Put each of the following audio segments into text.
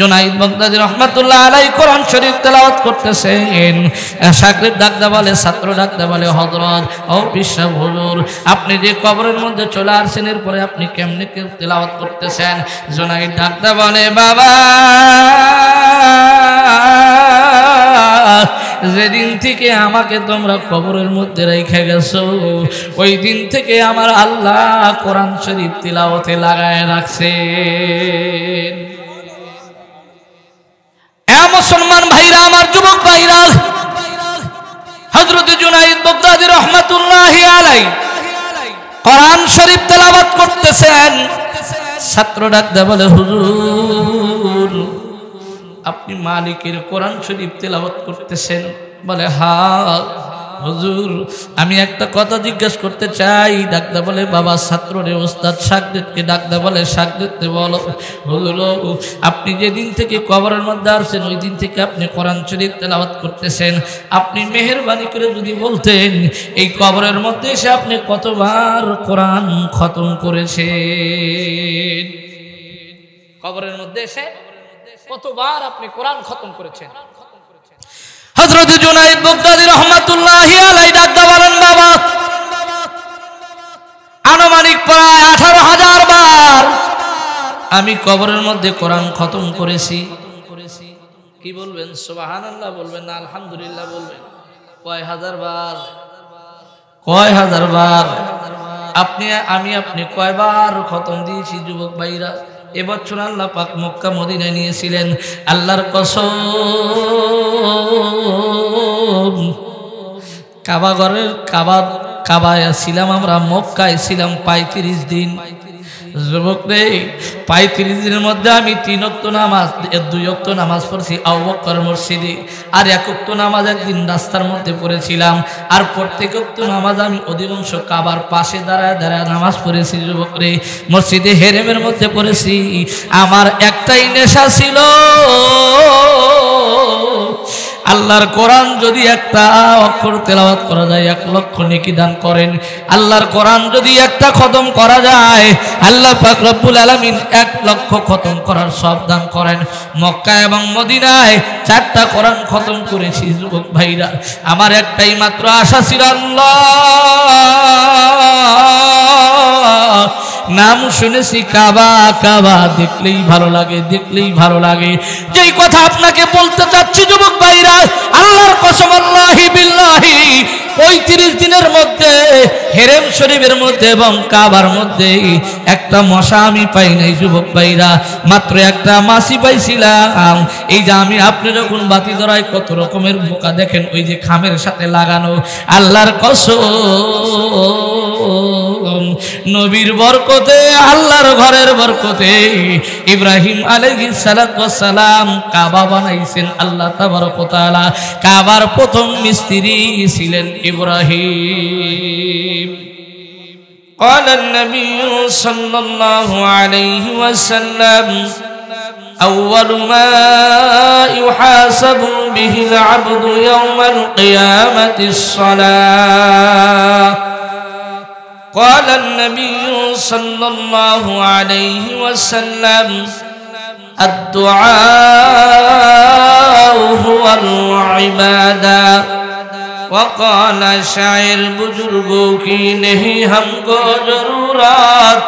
Junaid Baghdadi রহমাতুল্লাহ আলাইহি কোরআন শরীফ তেলাওয়াত করতেছেন। শাগরিদ ডাকতে বলে, ছাত্র ডাকতে বলে, হযরত ও বিশ্বাস হুজুর, আপনি যে কবরের মধ্যে চলে আসছেন, এরপরে আপনি কেমনে তেলাওয়াত করতেছেন? জুনাইদ ডাকতে বলে, বাবা, যেদিন থেকে আমাকে তোমরা কবরের মধ্যে রেখে গেছো, ওই দিন থেকে আমার আল্লাহ কোরআন শরীফ তিলাওয়াতে লাগায় রাখছে। মুসলমান ভাইরা আমার, যুবক ভাইরা, হযরত জুনাইদ বাগদাদী রাহমাতুল্লাহি আলাইহি কোরআন শরীফ তেলাওয়াত করতেছেন। ছাত্র ডাকতে বলে, হুজুর, আপনি মালিকের কোরআন শরীফ তেলাওয়াত করতেছেন? বলে, হ্যাঁ হুজুর, আমি একটা কথা জিজ্ঞেস করতে চাই। ডাকতে বলে, বাবা, ছাত্ররে ওস্তাদ শাগরিদকে ডাকতে বলে, শাগরিদকে বলো, হুজুর, আপনি যেদিন থেকে কবরের মধ্যে আসছেন, ওই দিন থেকে আপনি কোরআন শরীফ তেলাওয়াত করতেছেন। আপনি মেহেরবানি করে যদি বলতেন, এই কবরের মধ্যে এসে আপনি কতবার কোরআন খতম করেছেন? কবরের মধ্যে এসে কতবার আপনি কোরআন খতম করেছেন? হযরত জুনাইদ বাগদাদী রাহমাতুল্লাহি আলাইহি ডাকতে বলেন, বাবা, আনুমানিক প্রায় 18,000 বার আমি কবরের মধ্যে কোরআন খতম করেছি। কি বলবেন? সুবহানাল্লাহ বলবেন না আলহামদুলিল্লাহ বলবেন? কয় হাজার বার? কয় হাজার বার? আপনি কয়বার খতম দিয়েছি যুবক ভাইরা? এবছর আল্লাহ পাক মক্কা মদিনায় নিয়েছিলেন। আল্লাহর কসম, কাবায় ছিলাম আমরা, মক্কায় ছিলাম 35 দিন। যুবক রে, 35 দিনের মধ্যে আমি 3 ওয়াক্ত নামাজ, 2 ওয়াক্ত নামাজ পড়ছি আবু বকর মসজিদে, আর 1 ওয়াক্ত নামাজ একদিন রাস্তার মধ্যে পড়েছিলাম। আর প্রত্যেক ওয়াক্ত নামাজ আমি অধিকাংশ কাবার পাশে দাঁড়ায় দাঁড়ায় নামাজ পড়েছি। যুবক রে, মসজিদে হেরেমের মধ্যে পড়েছি। আমার একটাই নেশা ছিল, আল্লাহর কোরআন যদি একটা অক্ষর তেলাওয়াত করা যায় 1 লক্ষ নেকি দান করেন। আল্লাহর কোরআন যদি একটা খতম করা যায়, আল্লাহ পাক রব্বুল আলামিন 1 লক্ষ খতম করার সব দান করেন। মক্কা এবং মদিনায় 4টা কোরআন খতম করেছি। যুবক ভাইরা, আমার একটাই মাত্র আশা ছিল, আল্লাহ নাম শুনেছি কাবা, কাবা দেখলেই ভালো লাগে, দেখলেই ভালো লাগে। যেই কথা আপনাকে বলতে চাচ্ছি যুবক ভাইরা, আল্লাহর কসম, আল্লাহি বিল্লাহি, 35 দিনের মধ্যে হেরেম শরীফের মধ্যে এবং কাবার মধ্যে একটা মশা আমি পাই নাই যুবক ভাইরা, মাত্র একটা মাছি পাইছিলাম। এই যে আপনি যখন বাতি ধরায় কত রকমের বোকা দেখেন, ওই যে খামের সাথে লাগানো। আল্লাহর কসম, নবীর বরকতে, আল্লাহর ঘরের বরকতে ইব্রাহিম আলাইহিস সালাতু ওয়াস সালাম কাবা বানাইছেন আল্লাহ তাবারক ওয়া তাআলা। কাবার প্রথম মিস্ত্রি ছিলেন ইব্রাহিম। قال النبي صلى الله عليه وسلم أول ما يحاسب به العبد يوم القيامة الصلاة. قال النبي صلى الله عليه وسلم الدعاء هو العبادة. وقال شاعر बुजुर्गों की नहीं हमको जरूरत,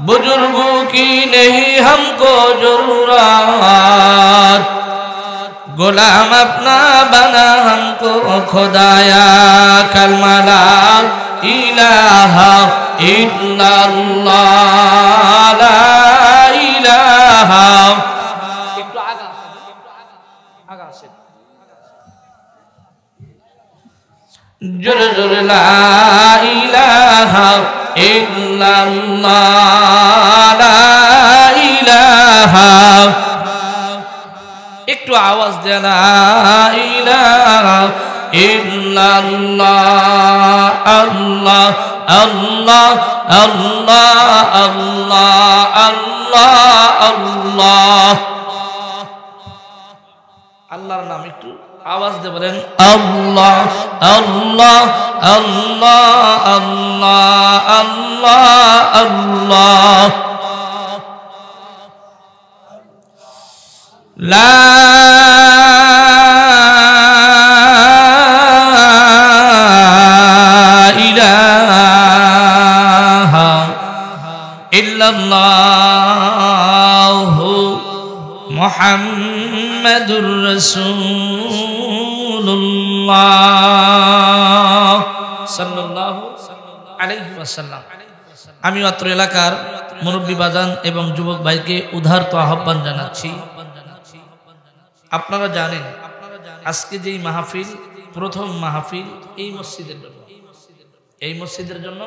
बुजुर्गों की नहीं हमको जरूरत, गुलाम अपना बना हमको खुदाया, कलमा ला इलाहा इल्लल्लाह, ला इलाहा। একটু আগা আসে জোরে জোরে, লা ইলাহা ইল্লাল্লাহ, লা ইলাহা। একটু আওয়াজ দেন, লা ইলাহা ইল্লাল্লাহ, আল্লাহ আল্লাহ আল্লাহ আল্লাহ আল্লাহ আল্লাহ। আল্লাহর নাম একটু আওয়াজ দিয়ে বলেন, আল্লাহ আল্লাহ আল্লাহ আল্লাহ আল্লাহ আল্লাহ। লা ইলাহা ইল্লাল্লাহু মুহাম্মাদুর রাসূলুল্লাহ সাল্লাল্লাহু আলাইহি ওয়াসাল্লাম। আমি অত্র এলাকার মুরব্বী বাজান এবং যুবক ভাইকে উদারত আহ্বান জানাচ্ছি। আপনারা জানেন আজকে যেই মাহফিল, প্রথম মাহফিল এই মসজিদের জন্য, এই মসজিদের জন্য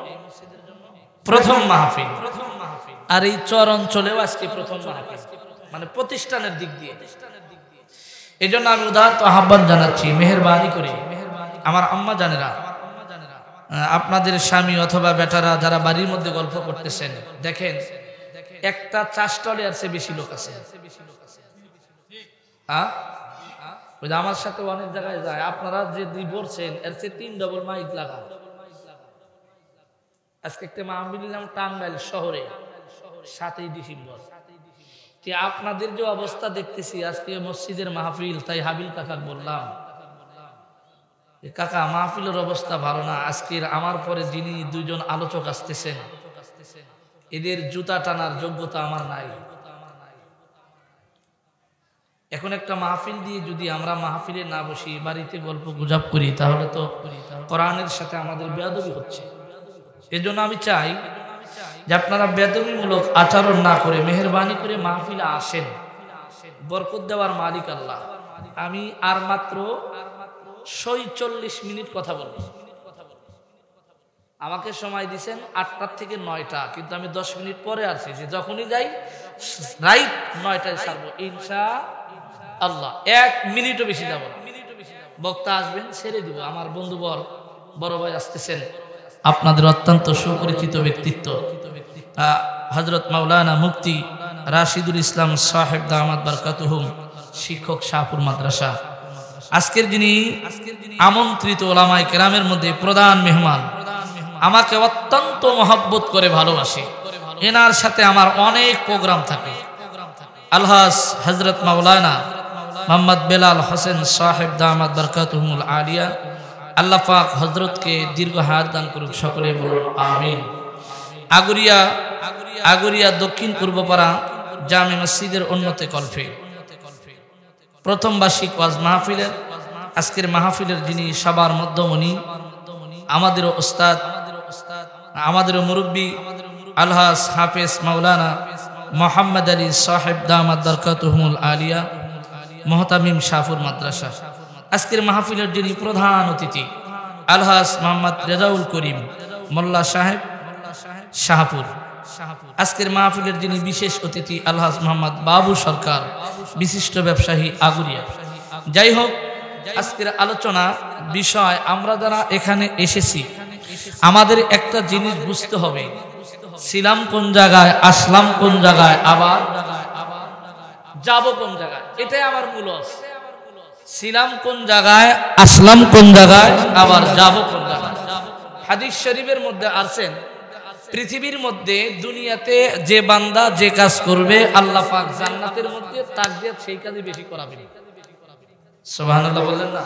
প্রথম মাহফিল, আর এই চর অঞ্চলেও আজকে প্রথম মাহফিল, মানে প্রতিষ্ঠানের দিক দিয়ে। এই জন্য আমি উদারত আহ্বান জানাচ্ছি, মেহেরবানি করে আমার আম্মা জানেরা, আপনাদের স্বামী অথবা বেটারা যারা বাড়ির মধ্যে গল্প করতেছেন, দেখেন একটা চা স্টলে আর চেয়ে বেশি লোক আছে। আমার সাথে অনেক জায়গায় যায়, আপনারা যে বলছেন এর চেয়ে 3 ডবল মাইক লাগা। আজকে একটা মাহফিল দিলাম টাঙ্গাইল শহরে 7ই ডিসেম্বর। আপনাদের যে অবস্থা দেখতেছি আজকে মসজিদের মাহফিল, তাই হাবিল কাকা বললাম, কাকা মাহফিলের অবস্থা ভালো না। আজকের আমার পরে যিনি 2 জন আলোচক আসতেছেন, এদের জুতা টানার যোগ্যতা আমার নাই। এখন একটা মাহফিল দিয়ে যদি আমরা মাহফিলে না বসি, বাড়িতে গল্প গুজব করি, তাহলে তো কোরআনের সাথে আমাদের বেয়াদবি হচ্ছে। এজন্য আমি চাই যে আপনারা বেয়াদবিমূলক আচরণ না করে মেহেরবানি করে মাহফিলে আসেন। বরকত দেওয়ার মালিক আল্লাহ। আমি আর মাত্র 46 মিনিট কথা বলবো। আমাকে সময় দিয়েছেন 8টা থেকে 9টা, কিন্তু আমি 10 মিনিট পরে আসছি, যে যখনই যাই রাইট 9টায় ছাড়বো ইনশাআল্লাহ। 1 মিনিটও বেশি যাব না। বক্তা আসবেন, ছেড়ে দিব। আমার বন্ধু বড় ভাই আসতেছেন, আপনাদের অত্যন্ত সুপরিচিত ব্যক্তিত্ব হযরত মাওলানা মুফতি রাশিদুল ইসলাম সাহেব দামাত বরকাতুহুম, শিক্ষক শাহপুর মাদ্রাসা। আজকের যিনি আমন্ত্রিত ওলামায়ে কেরামের মধ্যে প্রধান মেহমান, আমাকে অত্যন্ত মহব্বত করে ভালোবাসে, এনার সাথে আমার অনেক প্রোগ্রাম থাকে। আলহাজ হযরত মাওলানা মোহাম্মদ বেলাল হোসেন সাহেব দামাত বরকাতুহুল আলিয়া, আল্লাহ পাক হযরতকে দীর্ঘ হায়াত দান করুক, সকলে বলুন আমিন। আগুরিয়া দক্ষিণ পূর্বপাড়া জামে মসজিদের উন্নতে কল্পে প্রথম বার্ষিক ওয়াজ মাহফিলের আজকের মাহফিলের যিনি সবার মধ্যমণি, আমাদেরও ওস্তাদ, আমাদেরও মুরব্বী আলহাজ হাফেজ মাওলানা মোহাম্মদ আলী সাহেব দামাত বরকাতুহুল আলিয়া, মুহতামিম শাহপুর মাদ্রাসা। আজকের মাহফিলের যিনি প্রধান অতিথি আলহাজ মোহাম্মদ রেজাউল করিম মোল্লা সাহেব শাহপুর। আজকের মাহফিলের যিনি বিশেষ অতিথি আলহাজ মোহাম্মদ বাবু সরকার, বিশিষ্ট ব্যবসায়ী আগুরিয়া। যাই হোক, আজকের আলোচনা বিষয়, আমরা যারা এখানে এসেছি আমাদের একটা জিনিস বুঝতে হবে, ছিলাম কোন জায়গায়, আসলাম কোন জায়গায়, আবার যাব কোন জায়গায়। এটাই আমার মূল। ছিলাম কোন জায়গায়, আসলাম কোন জায়গায়, আবার যাব কোন জায়গায়। হাদিস শরীফের মধ্যে আছেন, পৃথিবীর মধ্যে দুনিয়াতে যে বান্দা যে কাজ করবে, আল্লাহ পাক জান্নাতের মধ্যে তাকদির সেই কাজই বেশি করাবেন। সুবহানাল্লাহ বললেন না?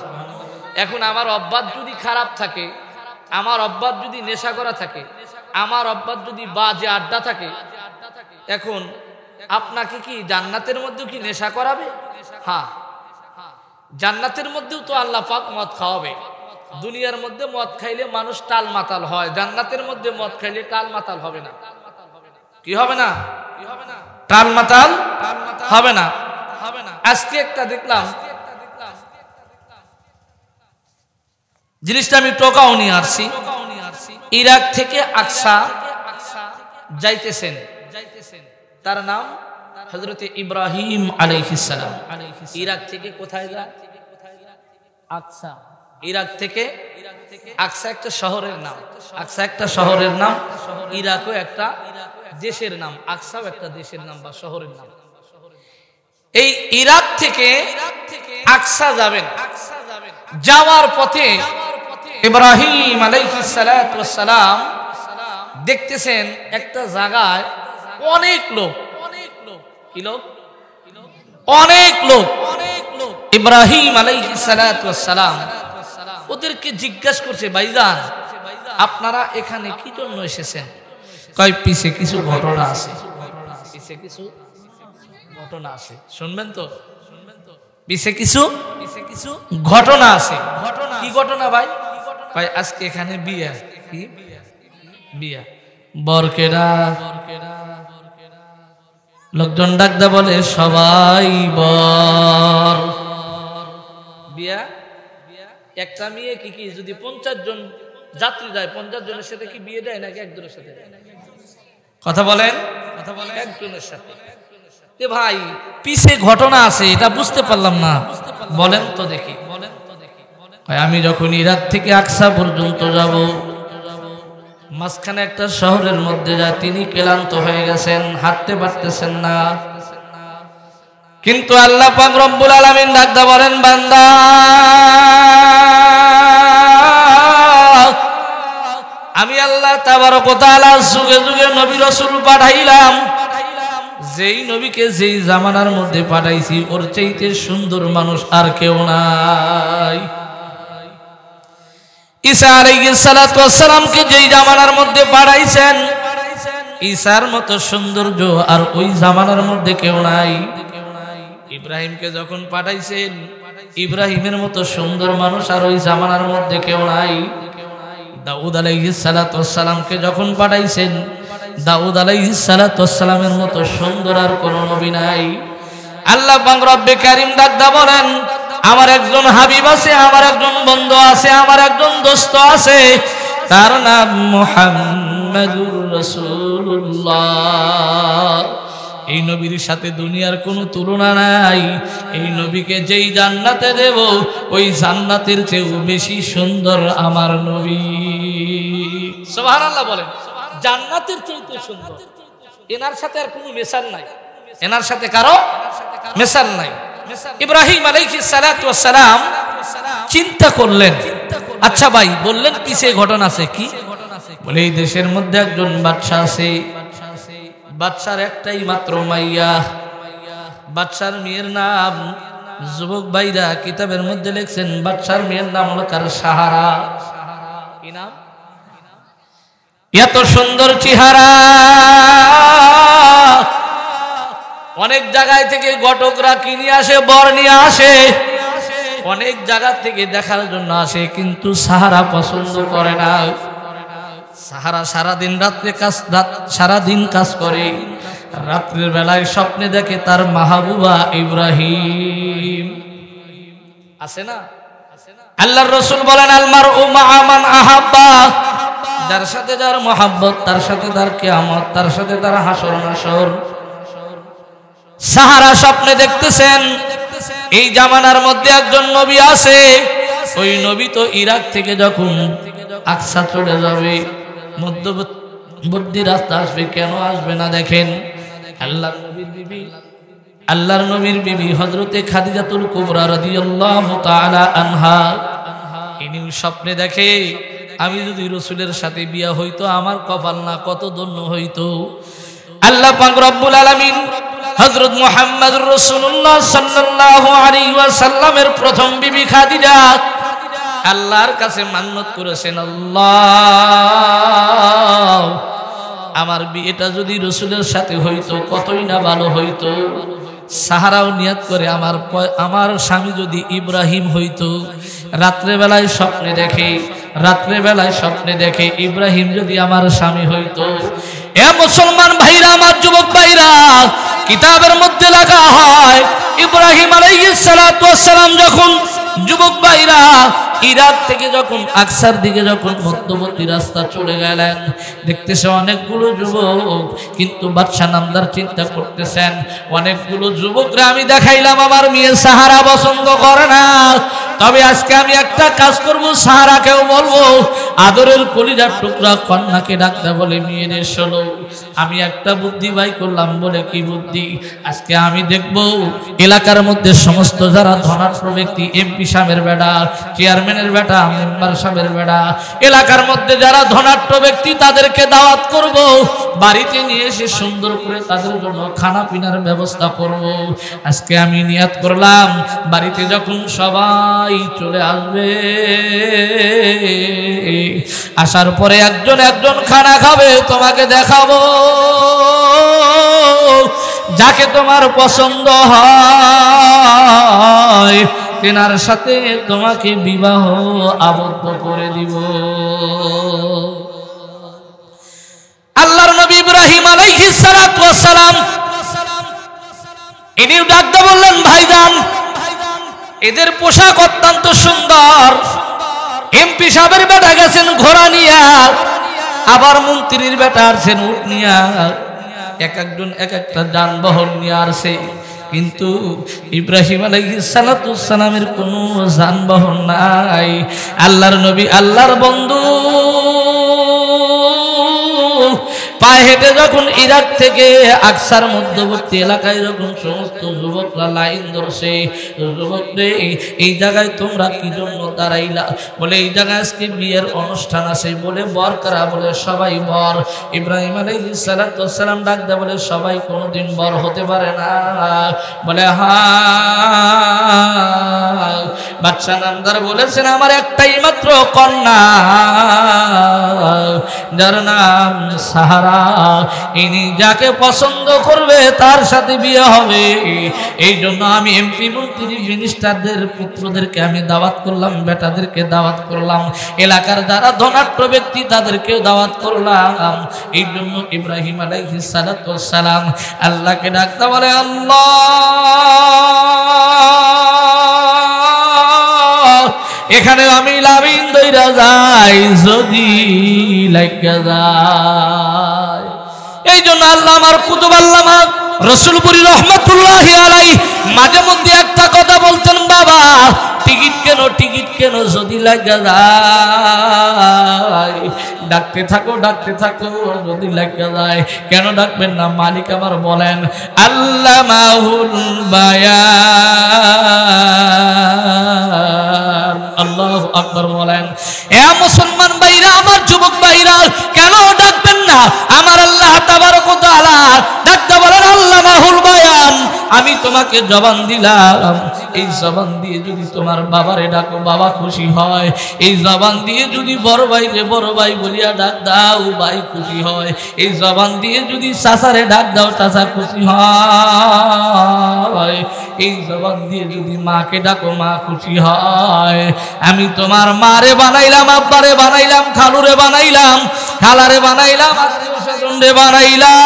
এখন আমার অভ্যাস যদি খারাপ থাকে, আমার অভ্যাস যদি নেশা করা থাকে, আমার অভ্যাস যদি বাজে আড্ডা থাকে, এখন আপনাকে কি জান্নাতের মধ্যেও কি নেশা করাবে? হ্যাঁ, জান্নাতের মধ্যেও তো আল্লাহ পাক মদ খাওয়াবে। দুনিয়ার মধ্যে মদ খাইলে মানুষ টাল মাতাল হয়, জান্নাতের মধ্যে মদ খাইলে টাল মাতাল হবে না। কি হবে না? টাল মাতাল হবে না। আজকে একটা দেখলাম, জিনিসটা আমি টোকাও নিয়ে আসছি, ইরাক থেকে আকসা যাইতেছেন, তার নাম হযরত ইব্রাহিম আলাইহিস সালাম। ইরাক থেকে কোথায় যায়? আকসা। ইরাক থেকে আকসা একটা শহরের নাম, আকসা একটা শহরের নাম, ইরাকও একটা দেশের নাম, আকসাও একটা দেশের নাম বা শহরের নাম। এই ইরাক থেকে আকসা যাবেন, যাওয়ার পথে ইব্রাহিম আলাইহিস সালাতু ওয়াস সালাম দেখতেছেন একটা জায়গায় অনেক লোক। কি লোক? অনেক লোক ইব্রাহিম আলাইহিস সালাতু ওয়াস সালাম ওদেরকে জিজ্ঞাসা করছে, ভাইজান আপনারা এখানে কি জন্য এসেছেন? কয় পিছে কিছু ঘটনা আছে, পিছে কিছু ঘটনা আছে, শুনবেন তো, পিছে কিছু ঘটনা আছে। কি ঘটনা ভাই? ভাই আজকে এখানে বিয়া। কি বিয়া? বরকেরা লোকজন ডাকদা বলে সবাই বর। বিয়া একটা মেয়ে কি কি যদি 50 জন যাত্রী যায়, 50 জনের সাথে কি বিয়ে দেয় নাকি একজনের সাথে? কথা বলেন, একজনের সাথে। ভাই পিছে ঘটনা আছে, এটা বুঝতে পারলাম না, বলেন তো দেখি। আমি যখন ইরাক থেকে আকসা পর্যন্ত যাব, মাঝখানে একটা শহরের মধ্যে যায়, তিনি ক্লান্ত হয়ে গেছেন, হাঁটতে পারতেছেন না, কিন্তু আল্লাহ পাক রব্বুল আলামিন ডাকদা বলেন, বান্দা আমি আল্লাহ তাবারক ওয়া তাআলা যুগে যুগে নবী রাসূল পাঠাইলাম, যেই নবীকে যেই জামানার মধ্যে পাঠাইছি ওর চাইতে সুন্দর মানুষ আর কেউ নাই। ঈসা আলাইহিস সালাতু ওয়াস সালামকে যেই জামানার মধ্যে পাঠাইছেন, ঈসার মতো সৌন্দর্য আর ওই জামানার মধ্যে কেউ নাই। ইব্রাহিমকে যখন পাঠাইছেন, ইব্রাহিমের মতো সুন্দর মানুষ আর ওই জামানার মধ্যে কেউ নাই। দাউদ আলাইহিস সালাতু ওয়াস সালামকে যখন পাঠাইছেন, দাউদ আলাইহিস সালাতু ওয়াস সালামের মতো সুন্দর আর কোন নবী নাই। আল্লাহ পাক রব্বে কারীম ডাকদা বলেন, আমার একজন হাবিব আছে, আমার একজন বন্ধু আছে, আমার একজন দোস্ত আছে, তার নাম মুহাম্মাদুর রাসূলুল্লাহ। এই নবীর সাথে দুনিয়ার কোনো তুলনা নাই। এই নবীকে যেই জান্নাতে দেব, ওই জান্নাতের চেয়েও বেশি সুন্দর আমার নবী। সুবহানাল্লাহ বলেন, জান্নাতের চেয়েও সুন্দর। এনার সাথে আর কোনো মেশাল নাই, এনার সাথে কারো মেশাল নাই। ইব্রাহিম আলাইহিস সালাতু ওয়াস সালাম চিন্তা করলেন, আচ্ছা ভাই বললেন কিসে ঘটনা আছে? কি বলে, এই দেশের মধ্যে একজন বাদশা আছে, বাদশার একটাই মাত্র মাইয়া, বাদশার মেয়ের নাম, যুবক ভাইরা কিতাবের মধ্যে লিখছেন বাদশার মেয়ের নাম হলো তার সাহারা। কি নাম? এত সুন্দর চেহারা, অনেক জায়গায় থেকে ঘটকরা কিনে আসে, বর নিয়ে আসে, অনেক জায়গা থেকে দেখার জন্য আসে, কিন্তু সাহারা পছন্দ করে না। সাহারা সারাদিন রাত্রে কাজ, সারাদিন কাজ করে, রাত্রের বেলায় স্বপ্নে দেখে তার মাহবুবা ইব্রাহিম আছে না। আল্লাহর রাসূল বলেন, আল মারউ মা'a মান আহাব্বা, যার সাথে যার মহব্বত তার সাথে তার কিয়ামত, তার সাথে তার হাসর নাসর। সাহারা স্বপ্নে দেখতেছেন এই জামানার মধ্যে একজন নবী আছে, ওই নবী তো ইরাক থেকে যখন আকসা চলে যাবে, মধ্যবর্তী রাস্তা আসবে, কেন আসবে না দেখেন। আল্লাহর নবীর বিবি হযরতে খাদিজাতুল কুবরা রাদিয়াল্লাহু তাআলা আনহা, ইনি স্বপ্নে দেখে আমি যদি রাসূলের সাথে বিয়া হইতো আমার কপাল না কত ধন্য হইতো। আল্লাহ পাক রব্বুল আলামিন হযরত মুহাম্মদুর রাসূলুল্লাহ সাল্লাল্লাহু আলাইহি ওয়াসাল্লামের প্রথম বিবি খাদিজা আল্লাহর কাছে মান্নত করেছেন, আল্লাহ আমার বিয়েটা যদি রাসূলের সাথে হইতো কতই না ভালো হইতো। সাহারাও নিয়ত করে আমার স্বামী যদি ইব্রাহিম হইতো। রাত্রে বেলায় স্বপ্নে দেখে, রাত্রে বেলায় স্বপ্নে দেখে ইব্রাহিম যদি আমার স্বামী হইতো। এ মুসলমান ভাইরা, আমার যুবক ভাইরা, কিতাবের মধ্যে লেখা হয় ইব্রাহিম আলাইহিস সালাতু ওয়াস সালাম যখন যুবক ভাইরা ইরাক থেকে যখন আকসার দিকে যখন মধ্যবর্তী রাস্তা চলে গেলেন, দেখতেছে অনেকগুলো যুবক, কিন্তু বাদশা নামদার চিন্তা করতেছেন অনেকগুলো যুবকরা আমি দেখাইলাম আমার মেয়ে সাহারা পছন্দ করে না, তবে আজকে আমি একটা কাজ করব, সাহারাকেও বলবো আদরের কলিজার টুকরা কন্যাকে ডাকতে বলে মেয়েদের শোনো, আমি একটা বুদ্ধি বাই করলাম। বলে কি বুদ্ধি? আজকে আমি দেখব এলাকার মধ্যে সমস্ত যারা ধনাঢ্য ব্যক্তি, এমপি সাহেবের বেটা, চেয়ারম্যানের বেটা, মেম্বার সাহেবের বেটা, এলাকার মধ্যে যারা ধনাঢ্য ব্যক্তি তাদেরকে দাওয়াত করব, বাড়িতে নিয়ে এসে সুন্দর করে তাদের জন্য খানা পিনার ব্যবস্থা করব। আজকে আমি নিয়াত করলাম বাড়িতে যখন সবাই চলে আসবে, আসার পরে একজন একজন খানা খাবে, তোমাকে দেখাবো যাকে তোমার পছন্দ হয় তেনার সাথে তোমাকে বিবাহ আবদ্ধ করে দিব। আল্লাহর নবী ইব্রাহিম আলাইহিস সালাতু ওয়াস সালাম ইনিও ডাকতে বললেন, ভাইজান এদের পোশাক অত্যন্ত সুন্দর। এমপি সাহেবের বেটা গেছেন ঘোড়া নিয়া, আবার মন্ত্রীর বেটা আসছেন উট নিয়া, এক একজন এক একটা যানবাহন নিয়ে আসছে। কিন্তু ইব্রাহিম আলাইহিস সালাতু ওয়াস সালামের কোনো যানবাহন নাই। আল্লাহর নবী, আল্লাহর বন্ধু পায়ে হেঁটে যখন ইরাক থেকে আকসার মধ্যবর্তী এলাকায় যখন সমস্ত যুবকরা লাইন ধরছে, যুবকরে এই জায়গায় তোমরা কি জন্য দাঁড়াইলা? বলে এই জায়গায় আজকে বিয়ের অনুষ্ঠান আছে। বলে বর কারা? বলে সবাই বর। ইব্রাহিম আলাইহিস সালাতু ওয়াস সালাম ডাক দেয়, বলে সবাই কোনোদিন বর হতে পারে না। বলে হ্যাঁ, বাদশা নামদার বলেছেন আমার একটাই মাত্র কন্যা, যার নাম সাহারা। ইনি যাকে পছন্দ করবে তার সাথে বিয়ে হবে। এই জন্য আমি এমপি মন্ত্রী মিনিস্টারদের পুত্রদেরকে আমি দাওয়াত করলাম, বেটাদেরকে দাওয়াত করলাম, এলাকার যারা ধনাঢ্য ব্যক্তি তাদেরকে দাওয়াত করলাম। এই জন্য ইব্রাহিম আলাইহিস সালাতু ওয়াস সালাম আল্লাহকে ডাকতে বলে, আল্লাহ এখানে আমি লামিন দইরা যাই যদি লাগা যায়। এই জন্য আল্লাহ আমার কুতুব আল্লামা রসুলপুরি রহমাতুল্লাহি আলাইহি মাঝে মধ্যে একটা কথা বলতেন, বাবা টিকিট কেন, টিকিট কেন যদি লাগা যায় ডাকতে থাকো, ডাকতে থাকো, যদি লাগা যায়। কেন ডাকবেন না? মালিক আমার বলেন, আল্লামাহুল বায়ান। আল্লাহু আকবার বলেন। এ মুসলমান ভাইরা, আমার যুবক ভাইরা, কেন ডাকবেন না? আমার আল্লাহ তাবারক ওয়া তাআলা ডাকতে বলেন, আল্লামাহুল বায়ান। আমি তোমাকে জবান দিলাম, এই জবান দিয়ে যদি তোমার বাবারে ডাকো বাবা খুশি হয়, এই জবান দিয়ে যদি বড় ভাইকে বড় ভাই বলিয়া ডাক দাও ভাই খুশি হয়, এই জবান দিয়ে যদি চাচারে ডাক দাও চাচা খুশি হয়, এই জবান দিয়ে যদি মাকে ডাকো মা খুশি হয়। আমি তোমার মারে বানাইলাম, আব্বারে বানাইলাম, খালুরে বানাইলাম, খালারে বানাইলাম, আত্মীয় স্বজনরে বানাইলাম।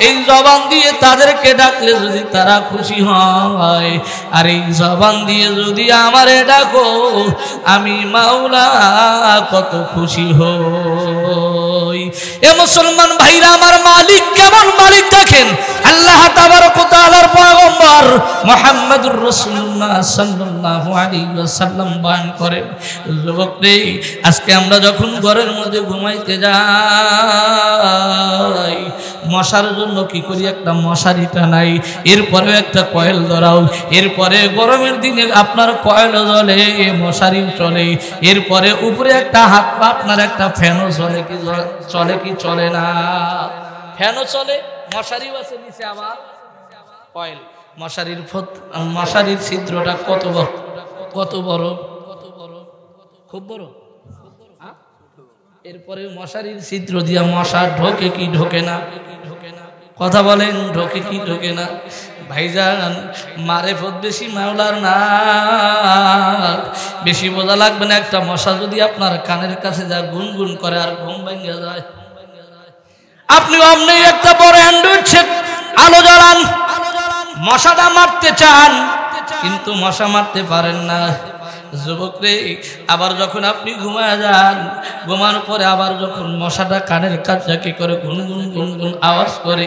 এই জবান দিয়ে তাদেরকে ডাকলে যদি তারা খুশি হয়, আর এই জবান দিয়ে যদি আমারে ডাকো আমি মাওলা কত খুশি হই। এ মুসলমান ভাইরা, আমার মালিক কেমন মালিক দেখেন। আল্লাহ তাবারক ওয়া তাআলার পয়গম্বর মুহাম্মদুর রাসূলুল্লাহ সাল্লাল্লাহু আলাইহি ওয়াসাল্লাম বয়ান করেন, যুবক রে আজকে আমরা যখন ঘরের মধ্যে ঘুমাইতে যাই, মশার জন্য কি করি? একটা মশারি টানাই, এরপরে একটা কয়েল ধরাও, এরপরে গরমের দিনে আপনার কয়েল জ্বলে, মশারি চলে, এরপরে উপরে একটা হাত পা আপনার একটা ফ্যানও চলে। কি চলে কি চলে না? ফ্যানও চলে, মশারিও আছে নিচে, আবার কয়েল। মশারির ছিদ্রটা কত বড়, কত বড়, কত বড়, খুব বড়। এরপরে মশারির ছিদ্র দিয়া মশা ঢোকে কি ঢোকে না? কথা বলেন, ঢোকে কি ঢোকে না? ভাইজান মারেফত বেশি মাওলার না, বেশি বোঝা লাগবে না। একটা মশা যদি আপনার কানের কাছে যা গুনগুন করে আর ঘুম ভেঙে যায়, আপনি অমনি একটা বড় অ্যান্ড্রয়েড সেট আলো জ্বালান, মশাটা মারতে চান কিন্তু মশা মারতে পারেন না। যুবক রে, আবার যখন আপনি ঘুমায় যান, ঘুমানোর পরে আবার যখন মশাটা কানের কাছে কি করে গুনগুন গুনগুন আওয়াজ করে,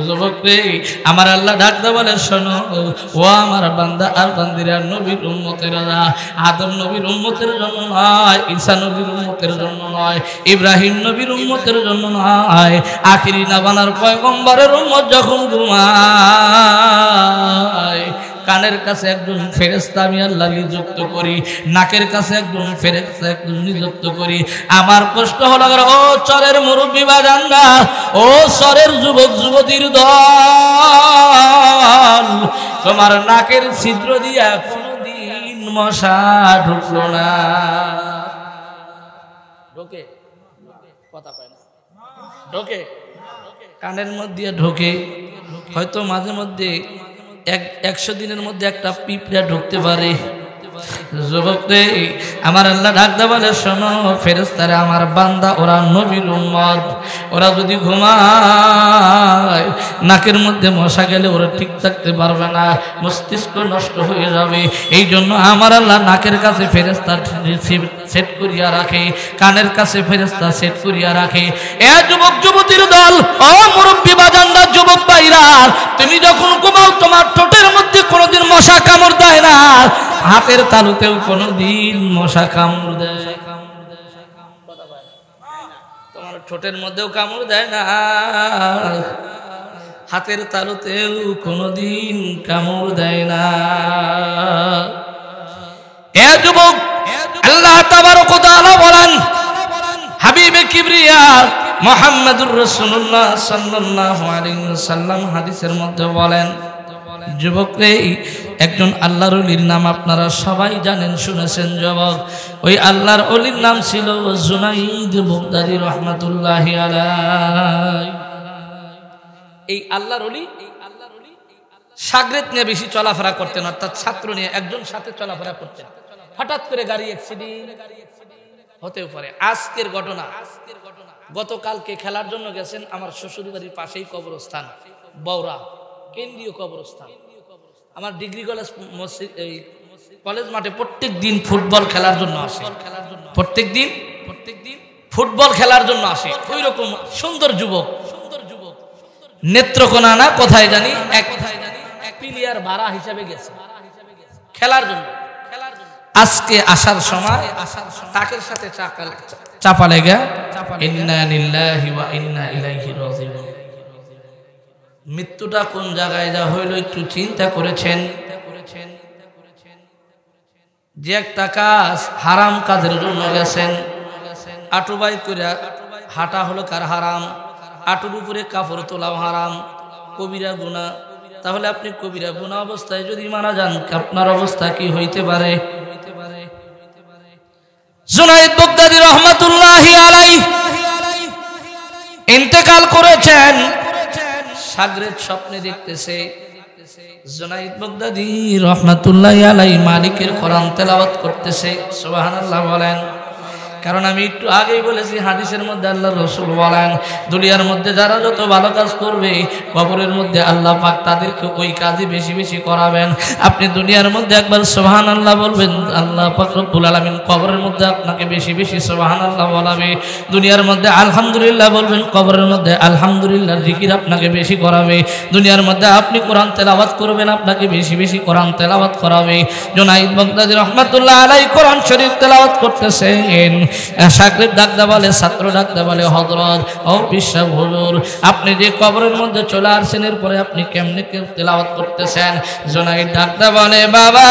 যুবক রে আমার আল্লাহ ডাকতে বলে, শোনো ও আমার বান্দা আর বান্দিরা, নবীর উম্মতেরা, আদম নবীর উম্মতের জন্য নয়, ঈসা নবীর উম্মতের জন্য নয়, ইব্রাহিম নবীর উম্মতের জন্য নয়, আখিরি নাবানার পয়গম্বরের উম্মত যখন ঘুমায়, কানের কাছে একজন ফেরেশতা আমি আল্লাহ নিযুক্ত করি, নাকের কাছে একজন ফেরেশতা একজন নিযুক্ত করি। আমার প্রশ্ন হলো, ও চরের মুরব্বী বাজানরা, ও চরের যুবক যুবতীর দল, তোমার নাকের ছিদ্র দিয়া কোনদিন মশা ঢুকলো না? ঢোকে? কথা পায় না। ঢোকে? কানের মধ্যে ঢোকে, হয়তো মাঝে মধ্যে 100 দিনের মধ্যে একটা পিঁপড়া ঢুকতে পারে। যুবক রে আমার আল্লাহ ডাকতে বলে, শোনো ফেরেশতারা আমার বান্দা, ওরা নবীর উম্মত, ওরা যদি ঘুমায় নাকের মধ্যে মশা গেলে ওরা ঠিক থাকতে পারবে না, মস্তিষ্ক নষ্ট হয়ে যাবে। এই জন্য আমার আল্লাহ নাকের কাছে ফেরেশতা সেট করিয়া রাখে, কানের কাছে ফেরেশতা সেট করিয়া রাখে। এ যুবক যুবতীর দল, ও মুরব্বী বাজানরা, যুবক ভাইরা, তুমি যখন ঘুমাও তোমার ঠোঁটের মধ্যে কোনোদিন মশা কামড় দেয় না, হাতের তালুতেও কোনোদিন মশা কামড় দেয়? তোমার ঠোঁটের মধ্যেও কামড় দেয় না, হাতের তালুতেও কোনোদিন কামড় দেয় না। এ যুবক, আল্লাহ তাবারক ওয়া তাআলা বলেন, হাবিবে কিবরিয়া মুহাম্মদুর রাসূলুল্লাহ সাল্লাল্লাহু আলাইহি ওয়াসাল্লাম হাদিসের মধ্যে বলেন, যুবক রে, একজন আল্লাহর ওলির নাম আপনারা সবাই জানেন, শুনেছেন যুবক। ওই আল্লাহর ওলির নাম ছিল জুনাইদ বাগদাদী রাহমাতুল্লাহি আলাইহি। এই আল্লাহর ওলি শাগরেদ নিয়ে বেশি চলাফেরা করতেন, অর্থাৎ ছাত্র নিয়ে একজন সাথে চলাফেরা করতেন। হঠাৎ করে গাড়ি অ্যাক্সিডেন্ট হতেও পারে। আজকের ঘটনা, গতকালকে খেলার জন্য গেছেন, আমার শ্বশুর বাড়ির পাশেই কবরস্থান, বৌরা কেন্দ্রীয় কবরস্থান। আমার ডিগ্রি কলেজ কলেজ মাঠে প্রত্যেক দিন ফুটবল খেলার জন্য আসে, প্রত্যেক দিন ফুটবল খেলার জন্য আসে। ওই রকম সুন্দর যুবক, নেত্রকোনা না কোথায় জানি এক প্লেয়ার ভাড়া হিসাবে গেছে খেলার জন্য। আজকে আসার সময় তাকের সাথে চাপা লেগে, ইন্না লিল্লাহি ওয়া ইন্না ইলাইহি রাজিউন। মৃত্যুটা কোন জায়গায় যা হইল একটু চিন্তা করেছেন? যে একটা কাজ হারাম কাজের জন্য গেছেন, আটুবাই করে হাঁটা হলো কার হারাম, আটুর উপরে কাপড় তোলাও হারাম, কবিরা গুনাহ। তাহলে আপনি কবিরা গুনাহ অবস্থায় যদি মারা যান, আপনার অবস্থা কি হইতে পারে? জুনাইদ বাগদাদী রাহমাতুল্লাহি আলাইহি ইন্তেকাল করেছেন। শাগরেদ স্বপ্নে দেখতেছে, জুনাইদ বাগদাদী রাহমাতুল্লাহি আলাইহি মালিকের কোরআন তেলাওয়াত করতেছে। সুবহানাল্লাহ বলেন। কারণ আমি একটু আগেই বলেছি, হাদিসের মধ্যে আল্লাহর রাসূল বলেন, দুনিয়ার মধ্যে যারা যত ভালো কাজ করবে, কবরের মধ্যে আল্লাহ পাক তাদেরকে ওই কাজই বেশি বেশি করাবেন। আপনি দুনিয়ার মধ্যে একবার সুবহানাল্লাহ বলবেন, আল্লাহ পাক রব্বুল আলামিন কবরের মধ্যে আপনাকে বেশি বেশি সুবহানাল্লাহ বলাবে। দুনিয়ার মধ্যে আলহামদুলিল্লাহ বলবেন, কবরের মধ্যে আলহামদুলিল্লাহ জিকির আপনাকে বেশি করাবে। দুনিয়ার মধ্যে আপনি কোরআন তেলাওয়াত করবেন, আপনাকে বেশি বেশি কোরআন তেলাওয়াত করাবে। জুনাইদ বাগদাদী রাহমাতুল্লাহ আলাইহি কোরআন শরীফ তেলাওয়াত করতেছেন। শাগরেদ ডাকতে বলে, ছাত্র ডাকতে বলে, হযরত ও বিশ্বাস হুজুর, আপনি যে কবরের মধ্যে চলে আসছেন, এরপরে আপনি কেমনে তেলাওয়াত করতেছেন? জুনাইদ ডাকতে বলে, বাবা,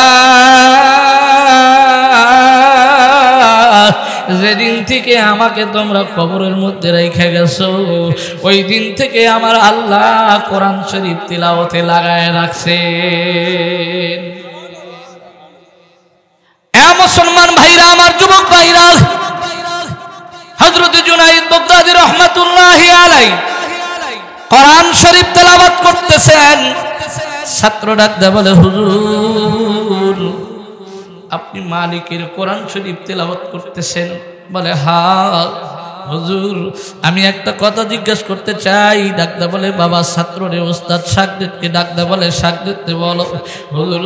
যেদিন থেকে আমাকে তোমরা কবরের মধ্যে রেখে গেছো, ওই দিন থেকে আমার আল্লাহ কোরআন শরীফ তিলাওয়াতে লাগায় রাখছে। এ মুসলমান ভাইরা, আমার যুবক ভাইরা, হযরত জুনাইদ বাগদাদী রাহমাতুল্লাহি আলাইহি কোরআন শরীফ তেলাওয়াত করতেছেন। ছাত্র ডাকতে বলে, হুজুর, আপনি মালিকের কোরআন শরীফ তেলাওয়াত করতেছেন? বলে, হ্যাঁ। হুজুর আমি একটা কথা জিজ্ঞেস করতে চাই। ডাকতে বলে বাবা ছাত্ররে ওস্তাদ, শাগরেদকে ডাকতে বলে শাগরেদকে বলো। হুজুর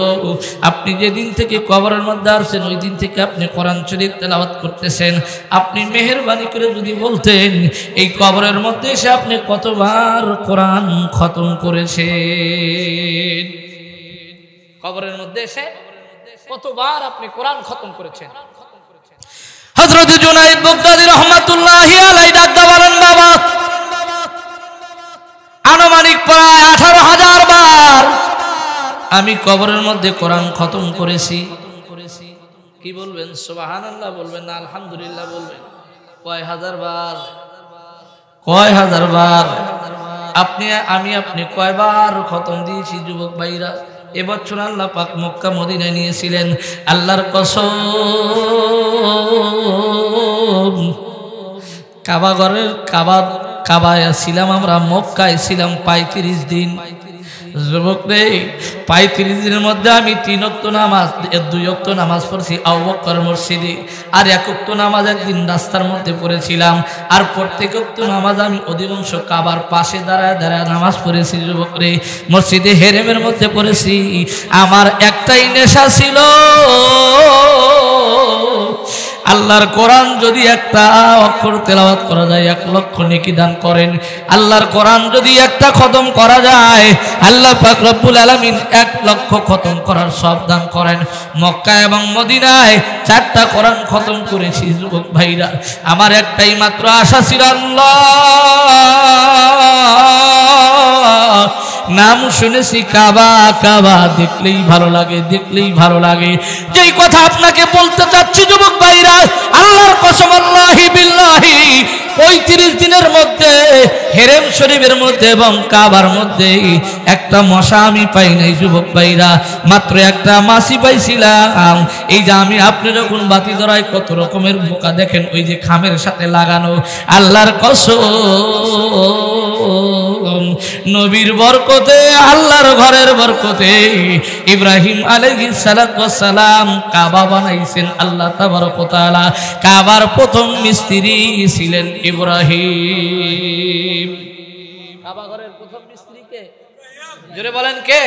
আপনি যেদিন থেকে কবরের মধ্যে আসছেন ওই দিন থেকে আপনি কোরআন শরীফ তেলাওয়াত করতেছেন, আপনি মেহেরবানি করে যদি বলতেন এই কবরের মধ্যে এসে আপনি কতবার কোরআন খতম করেছেন? কবরের মধ্যে এসে কতবার আপনি কোরআন খতম করেছেন? হযরত জুনায়েদ বাগদাদী রাহমাতুল্লাহি আলাইহি ডাকতে বলেন বাবা আনুমানিক প্রায় 18,000 বার আমি কবরের মধ্যে কোরআন খতম করেছি। কি বলবেন? সুবহানাল্লাহ বলবেন না আলহামদুলিল্লাহ বলবেন? কয় হাজার বার? কয় হাজার বার? আপনি কয়বার খতম দিয়েছি যুবক ভাইরা? এবছর আল্লাহ পাক মক্কা মদিনায় নিয়েছিলেন, আল্লাহর কসম কাবা ঘরের কাবায় ছিলাম আমরা, মক্কায় ছিলাম 35 দিন। যুবক রে 35 দিনের মধ্যে আমি 3 ওয়াক্ত নামাজ, 2 ওয়াক্ত নামাজ পড়ছি আবু বকর মসজিদে, আর 1 ওয়াক্ত নামাজ একদিন রাস্তার মধ্যে পড়েছিলাম, আর প্রত্যেক ওয়াক্ত নামাজ আমি অধিকাংশ কাবার পাশে দাঁড়ায় দাঁড়ায় নামাজ পড়েছি। যুবক রে মসজিদে হেরেমের মধ্যে পড়েছি। আমার একটাই নেশা ছিল, আল্লাহর কোরআন যদি একটা অক্ষর তেলাওয়াত করা যায় 1 লক্ষ নেকি দান করেন। আল্লাহর কোরআন যদি একটা খতম করা যায় আল্লাহ পাক রব্বুল আলামিন 1 লক্ষ খতম করার সব দান করেন। মক্কা এবং মদিনায় 4টা কোরআন খতম করেছি যুবক ভাইরা। আমার একটাই মাত্র আশা ছিল আল্লাহ নাম শুনেছি কাবা, কাবা দেখলেই ভালো লাগে, দেখলেই ভালো লাগে। যেই কথা আপনাকে বলতে চাচ্ছি যুবক ভাইরা, আল্লাহর কসম আল্লাহি বিল্লাহি 35 দিনের মধ্যে হেরেম শরীফের মধ্যে এবং কাবার মধ্যে একটা মশা আমি পাই নাই যুবক ভাইরা, মাত্র একটা মাছি পাইছিলাম। এই যে আপনি যখন বাতি ধরায় কত রকমের বোকা দেখেন, ওই যে খামের সাথে লাগানো, আল্লাহর কসম নবীর বরকতে, আল্লাহর ঘরের বরকতে ইব্রাহিম আলাইহিস সালাতু ওয়াস সালাম কাবা বানাইছেন আল্লাহ তাবারক ওয়া তাআলা। কাবার প্রথম মিস্ত্রি ছিলেন ইব্রাহিম। কাবা ঘরের প্রথম মিস্ত্রি কে? জোরে বলেন কে?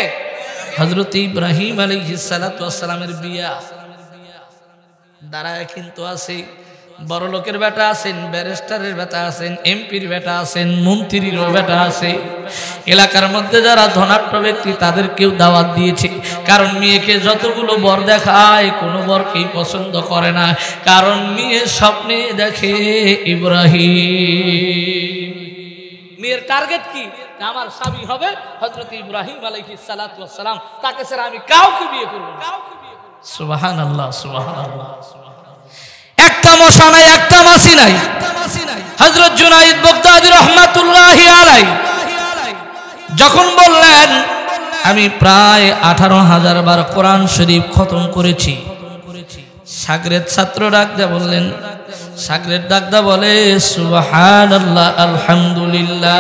হযরত ইব্রাহিম আলাইহিস সালাতু ওয়াস সালামের বিয়া দাঁড়ায় কিন্তু আছে। বড় লোকের বেটা আছেন, ব্যারিস্টারের বেটা আছেন, এমপির বেটা আছেন, মন্ত্রীরও বেটা আছে। এলাকার মধ্যে যারা ধনাঢ্য ব্যক্তি তাদের কেউ দাওয়াত দিয়েছে, কারণ মেয়েকে যতগুলো বর দেখায় কোনো বরকেই পছন্দ করে না, কারণ মেয়ে স্বপ্নে দেখে ইব্রাহিম। মেয়ের টার্গেট কি? আমার স্বামী হবে হযরত ইব্রাহিম আলাইহিস সালাতু ওয়াস সালাম, তাকে ছাড়া আমি কাউকে বিয়ে করব না। সুবহানাল্লাহ, সুবহানাল্লাহ। একটা মশা নাই, একটা মাছি নাই। হযরত জুনাইদ বাগদাদী রাহমাতুল্লাহি আলাইহি যখন বললেন আমি প্রায় 18,000 বার কোরআন শরীফ খতম করেছি, শাগরেদ ছাত্র ডাকদা বললেন, শাগরেদ ডাকদা বলে সুবহানাল্লাহ আলহামদুলিল্লাহ।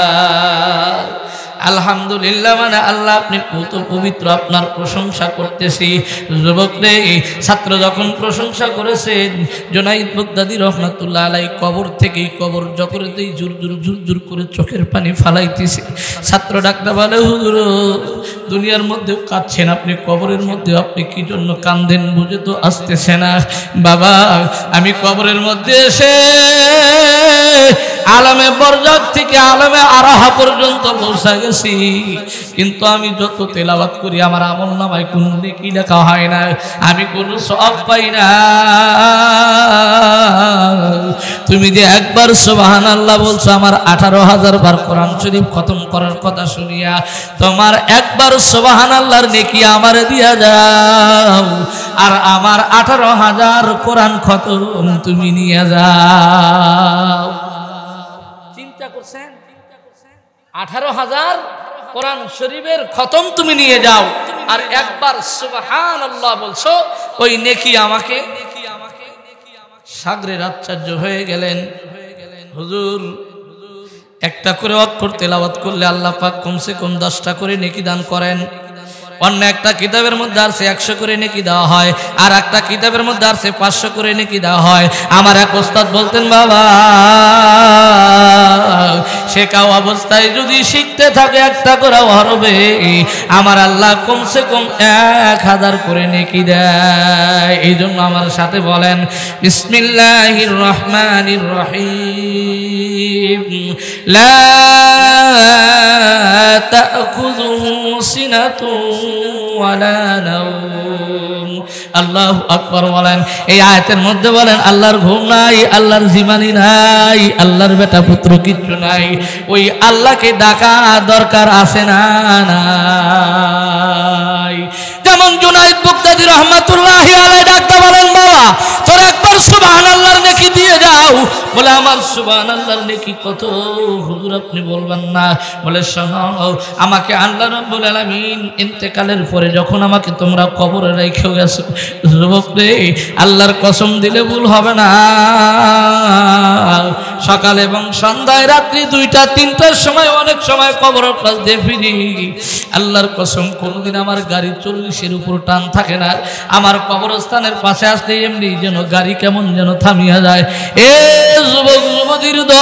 আলহামদুলিল্লাহ মানে আল্লাহ আপনি কত পবিত্র, আপনার প্রশংসা করতেছি। যুবক রে ছাত্র যখন প্রশংসা করেছেন, জুনাইদ বাগদাদী রাহমাতুল্লাহ আলাইহি কবর থেকেই কবর জকরতেই জুর জুর জুর জুর করে চোখের পানি ফালাইতেছে। ছাত্র ডাকতে বলে হুজুর দুনিয়ার মধ্যেও কাঁদছেন, আপনি কবরের মধ্যেও আপনি কি জন্য কান্দেন বুঝে তো আসতেছে না। বাবা আমি কবরের মধ্যে এসে আলমে বরজাত থেকে আলমে আরাহা পর্যন্ত পৌঁছা গেছি, কিন্তু আমি যত তেলাওয়াত করি আমার আমলনামায় কোনো নেকি লেখা হয় না, আমি কোনো সওয়াব পাই না। তুমি যে একবার সুবহানাল্লাহ বলছো, আমার 18,000 বার কোরআন শরীফ খতম করার কথা শুনিয়া তোমার একবার সুবহানাল্লাহর নেকি আমারে দিয়া যাও, আর আমার 18,000 কোরআন খতম তুমি নিয়ে যাও। চিন্তা করছেন? 18,000 কোরআন শরীফের খতম তুমি নিয়ে যাও, আর একবার সুবহানাল্লাহ বলছো, ওই নেকি আমাকে। শাগরেদ আশ্চর্য হয়ে গেলেন, হুজুর একটা করে অক্ষর তেলাওয়াত করলে আল্লাহ পাক কমসে কম 10টা করে নেকি দান করেন। অন্য একটা কিতাবের মধ্যে আছে 100 করে নেকি দেওয়া হয়, আর একটা কিতাবের মধ্যে আছে 500 করে নেকি দেওয়া হয়। আমার এক ওস্তাদ বলতেন, বাবা শেখা অবস্থায় যদি শিখতে থাকে একটা করে হরবে, আমার আল্লাহ কমসে কম 1000 করে নেকি দেয়। এই জন্য আমার সাথে বলেন বিসমিল্লাহির রহমানির রহিম। লা তাখুযুহু সিনাতুন ওয়ালা নাওম। আল্লাহু আকবার বলেন। এই আয়াতের মধ্যে বলেন আল্লাহর ঘুম নাই, আল্লাহর জিমানি নাই, আল্লাহর বেটা পুত্র কিচ্ছু নাই। ওই আল্লাহকে ডাকা দরকার আছে না নাই? যেমন জুনাইদ বাগদাদী রহমাতুল্লাহি আলাইহি ডাকতে বলেন, বাবা তোর একবার সুবহানাল্লাহর নেকি দিয়ে যাও। বলে আমার সুবহানাল্লাহর নেকি কত হুজুর আপনি বলবেন না? বলে শোনো, আমাকে আল্লাহ রাব্বুল আলামিন ইন্তেকালের পরে যখন আমাকে তোমরা কবরে রেখে গেছো, যুবক রে আল্লাহর কসম দিলে ভুল হবে না, সকাল এবং সন্ধ্যায় রাত্রি 2টা 3টার সময় অনেক সময় কবরের পাশ দিয়ে ফিরি। আল্লাহর কসম কোনোদিন আমার গাড়ি 40-এর উপর টান থাকে না। আমার কবরস্থানের পাশে আসলে এমনি যেন গাড়ি কেমন যেন থামিয়া যায়। এ যুবক যুবতীর দল,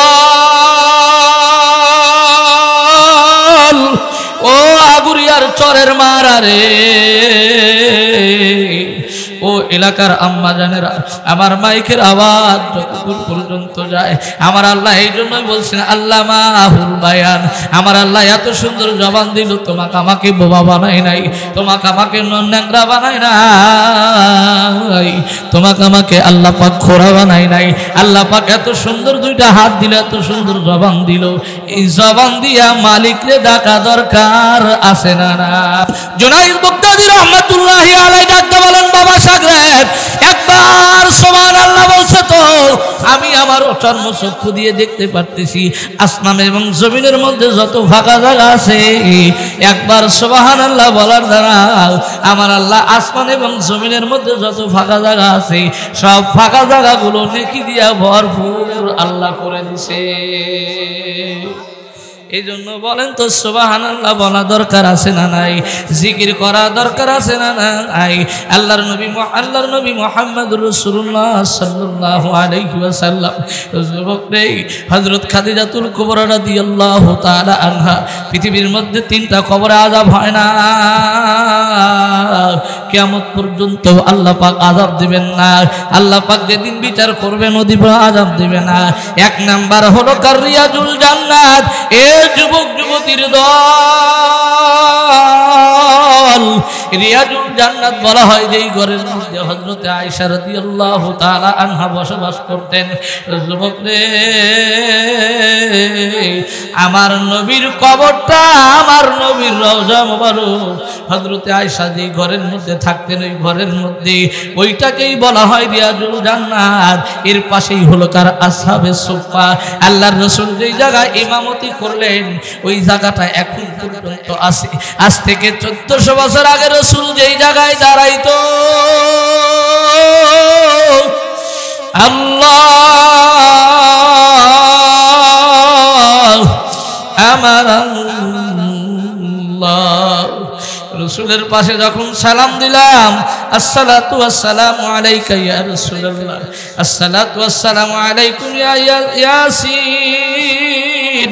ও আগুরিয়ার চরের মারা রে, ও এলাকার আম্মা জানেরা, আমার মাইকের আওয়াজ যতদূর পর্যন্ত যায়, আমার আল্লাহ এই জন্যই বলছেন আল্লাহ মাহুল বায়ান। আমার আল্লাহ এত সুন্দর জবান দিল, তোমাকে আমাকে বোবা বানাই নাই, তোমাকে আমাকে ন্যাংরা বানাই নাই, তোমাকে আমাকে আল্লাহ পাক খোরা বানাই নাই। আল্লাহ পাক এত সুন্দর 2টা হাত দিল, এত সুন্দর জবান দিল। এই জবান দিয়া মালিকরে ডাকা দরকার আছে না না? জুনাইদ বাগদাদী রহমাতুল্লাহি আলাইহি ডাকতে বলেন, বাবা সাগরেদ একবার সুবহানাল্লাহ বলছে তো আমি আমার চর্মচক্ষু দিয়ে দেখতে পারতেছি আসমান এবং জমিনের মধ্যে যত ফাঁকা জায়গা আছে, একবার সুবহানাল্লাহ বলার দ্বারা আমার আল্লাহ আসমান এবং জমিনের মধ্যে যত ফাঁকা জায়গা আছে সব ফাঁকা জায়গাগুলো নেকি দিয়া ভরপুর আল্লাহ করে দিছে। এই জন্য বলেন তো সুবহানাল্লাহ বলা দরকার আছে না নাই? জিকির করা দরকার আছে না নাই? আল্লাহর নবী মুহাম্মদুর রাসূলুল্লাহ সাল্লাল্লাহু আলাইহি ওয়াসাল্লাম যুবক রে, হযরত খাদিজাতুল কুবরা রাদিয়াল্লাহু তাআলা আনহা, পৃথিবীর মধ্যে 3টা কবরে আযাব হয় না, কিয়ামত পর্যন্ত আল্লাহ পাক আযাব দিবেন না। আল্লাহ পাক যেদিন বিচার করবেন ওদিন আযাব দিবেন না। 1 নাম্বার হলো কারিয়াজুল জান্নাত। এ যুবক যুবতীর দল, রিয়াজুল জান্নাত বলা হয় যেই ঘরের মধ্যে হযরত আয়েশা রাদিয়াল্লাহু তাআলা আনহা বসবাস করতেন। যুবক রে, আমার নবীর কবরটা, আমার নবীর রওজা মোবারক হযরত আয়েশা যেই ঘরের মধ্যে থাকতেন, ওই ঘরের মধ্যে ওইটাকেই বলা হয় রিয়াজুল জান্নাত। এর পাশেই হলো কার আসহাবে সুফফা। আল্লাহর রাসূল যেই জায়গায় ইমামতি করলেন ওই জায়গাটা এখন পর্যন্ত আছে। আজ থেকে 1400 বছর আগে রাসূল যেই জায়গায় দাঁড়াইতো, আল্লাহ আমার আল্লাহ রাসূলের পাশে যখন সালাম দিলাম, আসসালাতু ওয়াসসালামু আলাইকা ইয়া রাসূলুল্লাহ, আসসালাতু ওয়াসসালামু আলাইকুম ইয়া ইয়াসিন,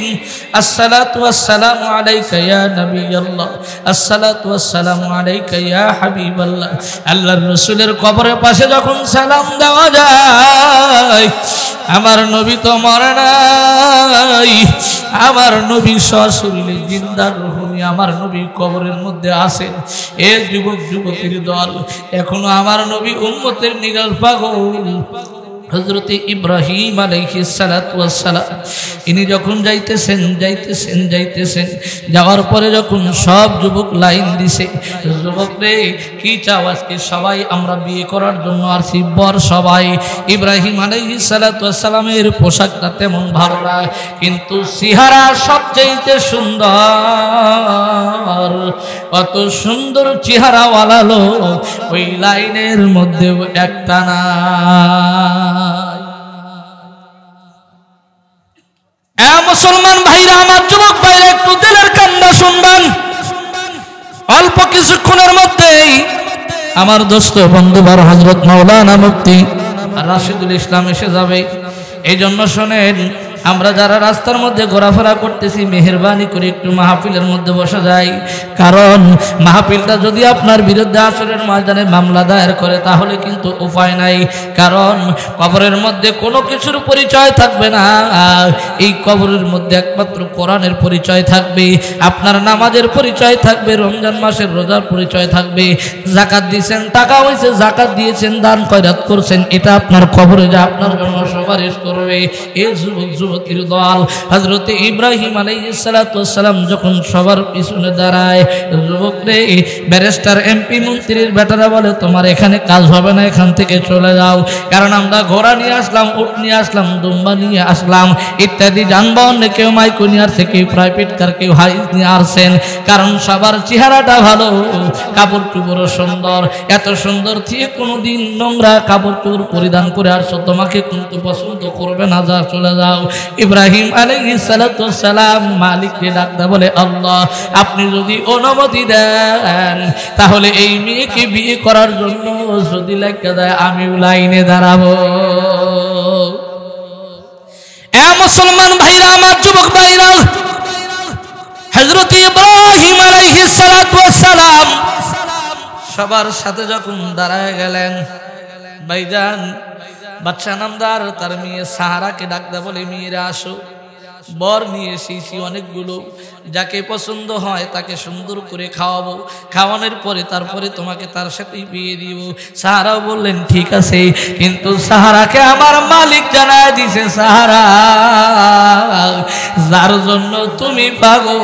আসসালাতু ওয়াসসালামু আলাইকা ইয়া নবিয়াল্লাহ, আসসালাতু ওয়াসসালামু আলাইকা ইয়া হাবিবাল্লাহ। আল্লাহর রাসূলের কবরের পাশে যখন সালাম দেওয়া যায়, আমার নবী তো মরে নাই, আমার নবী সশরীরে জিন্দা রূহনি আমার নবী কবরের মধ্যে আছেন। এ যুবক যুবতীর দল, এখনো আমার নবী উম্মতের নিগার পাগল। হযরত ইব্রাহিম আলাইহিস সালাতু ওয়াস সালাম ইনি যখন যাইতেছেন যাওয়ার পরে যখন সব যুবক লাইন দিছে, যুবক রে কি চাও আজকে? সবাই আমরা বিয়ে করার জন্য আসি, বর সবাই। ইব্রাহিম আলাইহিস সালাতু ওয়াস সালামের পোশাকটা তেমন ভালো না, কিন্তু চেহারা সবচেয়ে সুন্দর। কত সুন্দর চেহারাওয়ালা লোক ওই লাইনের মধ্যে একটা না। মুসলমান ভাইরা, আমার যুবক ভাইরা, একটু দিলের কান্না শুনবেন। অল্প কিছুক্ষণের মধ্যেই আমার দোস্ত বন্ধুবার হযরত মাওলানা মুফতি রাশিদুল ইসলাম এসে যাবে। এই জন্য শোনেন, আমরা যারা রাস্তার মধ্যে ঘোরাফেরা করতেছি মেহেরবানি করে একটু মাহফিলের মধ্যে বসা যায়। কারণ মাহফিলটা যদি আপনার বিরুদ্ধে আসরের ময়দানে মামলা দায়ের করে তাহলে কিন্তু উপায় নাই। কারণ কবরের মধ্যে কোনো কিছুর পরিচয় থাকবে না, এই কবরের মধ্যে একমাত্র কোরআনের পরিচয় থাকবে, আপনার নামাজের পরিচয় থাকবে, রমজান মাসের রোজার পরিচয় থাকবে, যাকাত দিয়েছেন, টাকা হয়েছে, যাকাত দিয়েছেন, দান খয়রাত করছেন, এটা আপনার কবরে যা আপনার জন্য সুপারিশ করবে। এই যুবক যুবতীর দল হযরত ইব্রাহিম আলাইহিস সালাতু ওয়াস সালাম যখন সবার পিছনে দাঁড়ায়, যুবক রে, ব্যারিস্টার এমপি মন্ত্রীর বেটারা বলে তোমার এখানে কাজ হবে না, এখান থেকে চলে যাও। কারণ আমরা ঘোড়া নিয়ে আসলাম, উট নিয়ে আসলাম, দুম্বা নিয়ে আসলাম, ইত্যাদি যানবাহন, কেউ মাইকো নিয়ে আসছে, কেউ প্রাইভেট কার, কেউ হাইস নিয়ে আসছেন। কারণ সবার চেহারাটা ভালো, কাপড় চোপড় সুন্দর, এত সুন্দর থেকে কোনোদিন নোংরা কাপড় চোপড় পরিধান করে আসছো, তোমাকে কিন্তু পছন্দ করবে না, যা চলে যাও। ইব্রাহিম আলাইহিস সালাতু ওয়াস সালাম মালিককে ডাকতে বলে, আল্লাহ আপনি যদি অনুমতি দেন তাহলে এই মেয়েকে বিয়ে করার জন্য যদি লেখা দেয় আমিও লাইনে দাঁড়াবো। এ মুসলমান ভাইরা, আমার যুবক ভাইরা, হযরত ইব্রাহিম আলাইহিস সালাতু ওয়াস সালাম সবার সাথে যখন দাঁড়ায় গেলেন, ভাইজান বাদশা নামদার তার মেয়ে সাহারাকে ডাকতে বলে, মেয়েরা আসো, বর নিয়ে এসেছি অনেকগুলো, যাকে পছন্দ হয় তাকে সুন্দর করে খাওয়াবো, খাওয়ানোর পরে তারপরে তোমাকে তার সাথেই বিয়ে দিব। সাহারাও বললেন ঠিক আছে, কিন্তু সাহারাকে আমার মালিক জানায় দিছে, সাহারা যার জন্য তুমি পাগল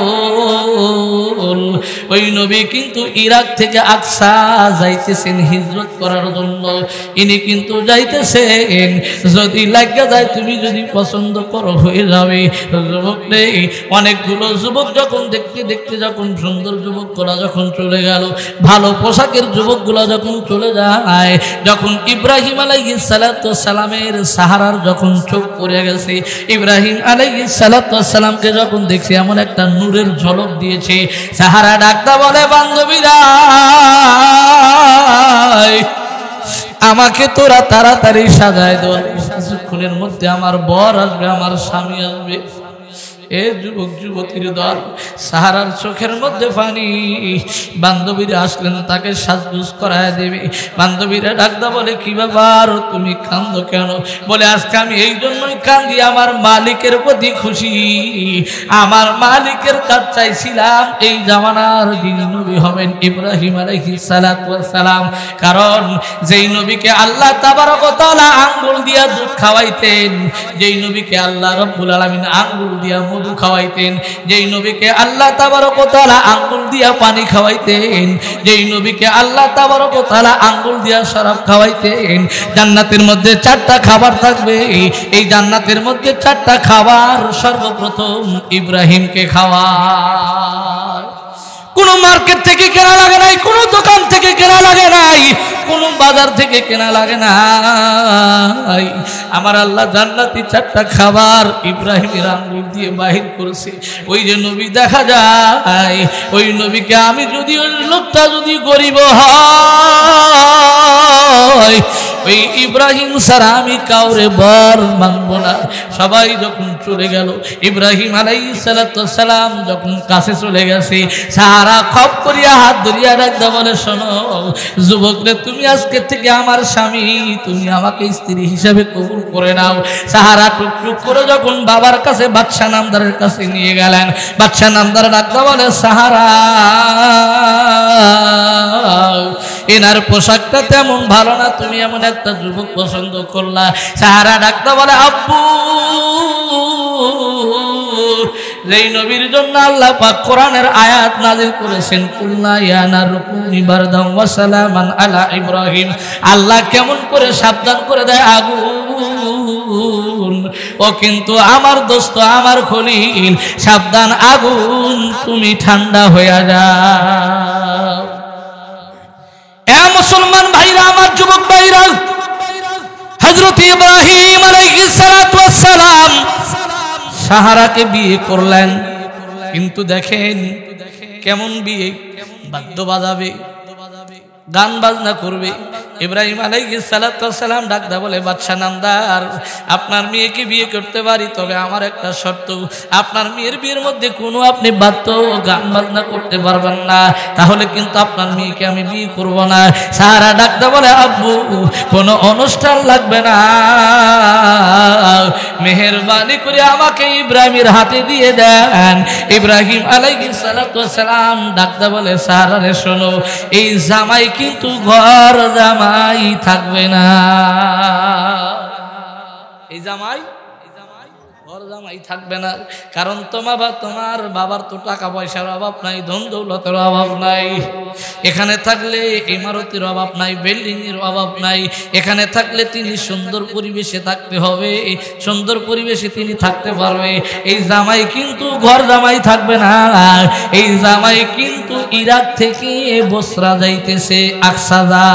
ওই নবী কিন্তু ইরাক থেকে আকসা যাইতেছেন হিজরত করার জন্য, ইনি কিন্তু যাইতেছেন, যদি লাগা যায় তুমি যদি পছন্দ করো হয়ে যাবে। যুবক রে, অনেকগুলো যুবক যখন দেখতে দেখতে যখন সুন্দর যুবকগুলা যখন চলে গেল, ভালো পোশাকের যুবকগুলা যখন চলে যায়, যখন ইব্রাহিম আলাইহিস সালাতু ওয়াস সালামের সাহারার যখন চোখ পড়ে গেছে, ইব্রাহিম আলাইহিস সালাতু ওয়াস সালামকে যখন দেখছে এমন একটা নূরের ঝলক দিয়েছে, সাহারা ডাকতা বলে, বান্ধবীরা আমাকে তোরা তাড়াতাড়ি সাজায় দাও, কিছুক্ষণের মধ্যে আমার বর আসবে, আমার স্বামী আসবে। এ যুবক যুবতীর দল, সাহারার চোখের মধ্যে পানি, বান্ধবীরা আসলেন তাকে সাজগুজ করায় দেবে। বান্ধবীরা ডাকদা বলে, কি ব্যাপার তুমি কান্দো কেন? বলে আজকে আমি এই জন্যই কান্দি, আমার মালিকের প্রতি খুশি, আমার মালিকের কাছে চাইছিলাম এই জামানার যিনি নবী হবেন ইব্রাহিম আলাইহিস সালাতু ওয়াস সালাম। কারণ যেই নবীকে আল্লাহ তাবারক ওয়া তাআলা আঙ্গুল দিয়া দুধ খাওয়াইতেন, যেই নবীকে আল্লাহ রব্বুল আলামিন আঙ্গুল দিয়া মধু খাওয়াইতেন, যেই নবীকে আল্লাহ তাবারক ওয়া তাআলা আঙ্গুল দিয়া পানি খাওয়াইতেন, যেই নবীকে আল্লাহ তাবারক ওয়া তাআলা আঙ্গুল দিয়া শরাব খাওয়াইতেন। জান্নাতের মধ্যে 4টা খাবার থাকবে, এই জান্নাতের মধ্যে 4টা খাবার সর্বপ্রথম ইব্রাহিমকে খাওয়ায়। কোনো মার্কেট থেকে কেনা লাগে নাই, কোনো দোকান থেকে কেনা লাগে নাই, কোনো বাজার থেকে কেনা লাগে নাই। আমার আল্লাহ জান্নাতি 4টা খাবার ইব্রাহিমের আঙ্গুল দিয়ে বাহির করেছে। ওই যে নবী দেখা যায়, ওই নবীকে আমি যদি, ওই লোকটা যদি গরিব হয়, ওই ইব্রাহিম ছাড়া আমি কাউরে বর মানব না। সবাই যখন চলে গেল, ইব্রাহিম আলাইহিস সালাতু ওয়াস সালাম যখন কাছে চলে গেছে, সাহারা খপ করিয়া হাত ধরিয়া রাখতে বলে, শোনো যুবক রে, তুমি আজকে থেকে আমার স্বামী, তুমি আমাকে স্ত্রী হিসেবে কবুল করে নাও। সাহারা টুকটুক করে যখন বাবার কাছে বাদশা নামদারের কাছে নিয়ে গেলেন, বাদশা নামদার ডাকতে বলে, সাহারা এনার পোশাকটা তেমন ভালো না, তুমি এমন একটা যুবক পছন্দ করলা। সাহারা ডাকতে বলে, আব্বু যেই নবীর জন্য আল্লাহ পাক কোরআনের আয়াত নাযিল করেছেন, কুল্লা ইয়া নারু কুনি বারদাম ওয়া সালামান আলা ইব্রাহিম, আল্লাহ কেমন করে সাবধান করে দেয় আগুন, ও কিন্তু আমার দোস্ত, আমার খলিল, সাবধান আগুন, তুমি ঠান্ডা হয়ে যাও। এ মুসলমান ভাইরা, আমার যুবক ভাইরা, হযরত ইব্রাহিম আলাইহিস সালাতু ওয়াস সালাম সাহারাকে বিয়ে করলেন, কিন্তু দেখেন কেমন বিয়ে, বাদ্য বাজাবে, গান বাজনা করবে। ইব্রাহিম আলাইহিস সালাতু ওয়াস সালাম ডাকদা বলে, বাদশা নামদার, আপনার মেয়েকে বিয়ে করতে পারি, তবে আমার একটা শর্ত, আপনার মেয়ের বিয়ের মধ্যে কোনো আপনি বাদ্য গান বাজনা করতে পারবেন না, তাহলে কিন্তু আপনার মেয়েকে আমি বিয়ে করব না। সারা ডাকদা বলে, আব্বু কোনো অনুষ্ঠান লাগবে না, মেহেরবানি করে আমাকে ইব্রাহিমের হাতে দিয়ে দেন। ইব্রাহিম আলাইহিস সালাতু ওয়াস সালাম ডাকদা বলে, সারা রে শোনো, এই জামাই কিন্তু ঘর জামাই থাকবে না, এই জামাই ঘর জামাই থাকবে না। কারণ তোমার বাবার তো টাকা পয়সার অভাব নাই, ধন দৌলতের অভাব নাই, এখানে থাকলে ইমারতের অভাব নাই, বিল্ডিং এর অভাব নাই, এখানে থাকলে তিনি সুন্দর পরিবেশে থাকতে হবে, সুন্দর পরিবেশে তিনি থাকতে পারবে। এই জামাই কিন্তু ঘর জামাই থাকবে না, এই জামাই কিন্তু ইরাক থেকে বসরা যাইতেছে, আকসা যা,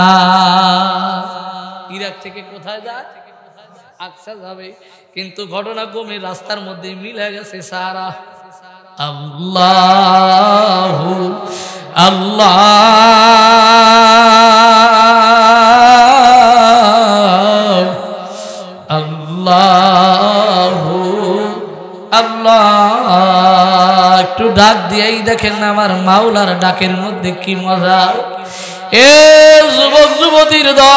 ইরাক থেকে কোথায় যায়? আকসা যাবে। কিন্তু ঘটনা কমে রাস্তার মধ্যে মিলে গেছে সারা। আল্লাহু আল্লাহ আল্লাহু আল্লাহ। একটু ডাক দিয়েই দেখেন না আমার মাওলার ডাকের মধ্যে কি মজা। এ যুবক যুবতীর দল,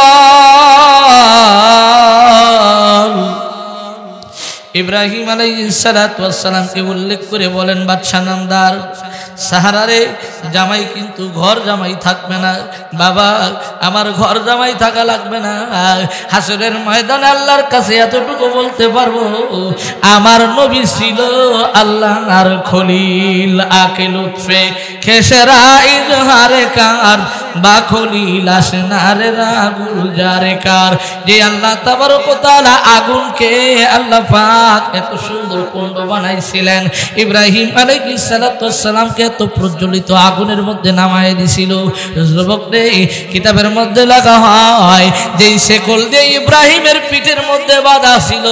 ইব্রাহিম আলাইহিস সালাতু ওয়াস সালামকে উল্লেখ করে বলেন, বাদশা নামদার, সাহারারে জামাই কিন্তু ঘর জামাই থাকবে না। বাবা, আমার ঘর জামাই থাকা লাগবে না। হাসরের ময়দানে আল্লাহর কাছে এতটুকু বলতে পারবো, আমার নবী ছিল আল্লাহর খলিল, আকে লুৎফে খেসরা ইজহারে কার, বা খলিল আসনারে রাগুল জারে কার। যে আল্লাহ তাবারক ওয়া তাআলা আগুনকে আল্লাহ পাক এত সুন্দর কুণ্ড বানাইছিলেন, ইব্রাহিম আলাইহিস সালাতু ওয়াস সালামকে এত প্রজ্বলিত আগুনের মধ্যে নামায় দিছিল। যুবক রে, কিতাবের মধ্যে লেখা হয় যেই শেকল দিয়ে ইব্রাহিমের পিঠের মধ্যে বাঁধা ছিল,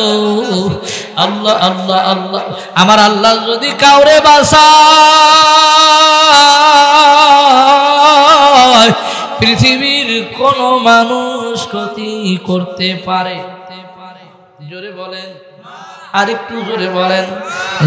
আল্লাহ আল্লাহ আল্লাহ, আমার আল্লাহ যদি কাউরে বাঁচায়, পৃথিবীর কোন মানুষ ক্ষতি করতে পারে? জোরে বলেন, আরেকটু জোরে বলেন।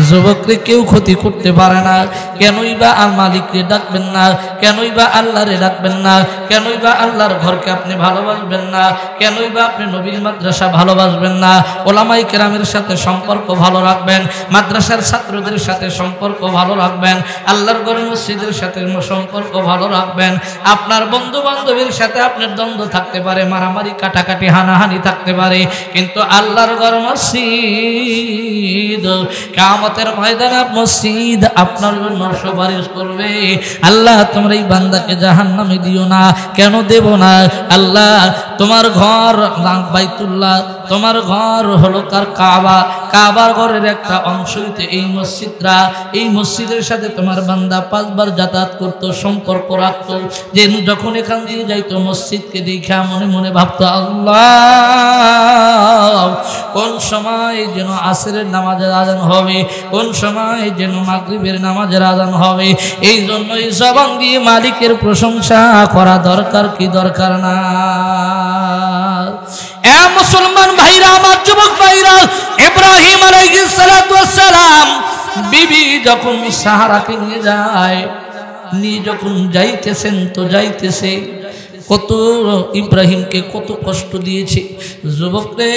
যুবকরে কেউ ক্ষতি করতে পারে না। কেনই বা আর মালিককে ডাকবেন না? কেনই বা আল্লাহরে ডাকবেন না? কেনই বা আল্লাহর ঘরকে আপনি ভালোবাসবেন না? কেনই বা আপনি নবীর মাদ্রাসা ভালোবাসবেন না? ওলামায়ে কেরামের সাথে সম্পর্ক ভালো রাখবেন, মাদ্রাসার ছাত্রদের সাথে সম্পর্ক ভালো রাখবেন, আল্লাহর ঘর মসজিদের সাথে সম্পর্ক ভালো রাখবেন। আপনার বন্ধু বান্ধবের সাথে আপনার দ্বন্দ্ব থাকতে পারে, মারামারি কাটাকাটি হানাহানি থাকতে পারে, কিন্তু আল্লাহর ঘর মসজিদ, কিয়ামতের ময়দানে মসজিদ আপনার জন্য সুপারিশ করবে। আল্লাহ, তোমরা এই বান্দাকে জাহান্নামে দিও না। কেন দেব না? আল্লাহ, তোমার ঘর বাইতুল্লাহ, তোমার ঘর হলো কার কাবা, কাবার ঘরের একটা অংশ হইতে এই মসজিদরা, এই মসজিদের সাথে তোমার বান্দা 5 বার যাতায়াত করতো, সম্পর্ক রাখতো। যে যখন এখান দিয়ে যাইতো মসজিদকে দেখা মনে মনে ভাবতো, আল্লাহ কোন সময় যেন আসরের নামাজের আজান হবে, কোন সময় যেন মাগরিবের নামাজের আজান হবে। এই জন্যই জবান দিয়ে মালিকের প্রশংসা করা দরকার কি দরকার না? এ মুসলমান ভাইরা, আমার যুবক ভাইরা, ইব্রাহিম আলাইহিস সালাতু ওয়াস সালাম বিবি যখন সাহারাকে নিয়ে যায়, নিয়ে যখন যাইতেছেন তো যাইতেছে, কত ইব্রাহিমকে কত কষ্ট দিয়েছে। যুবকরে,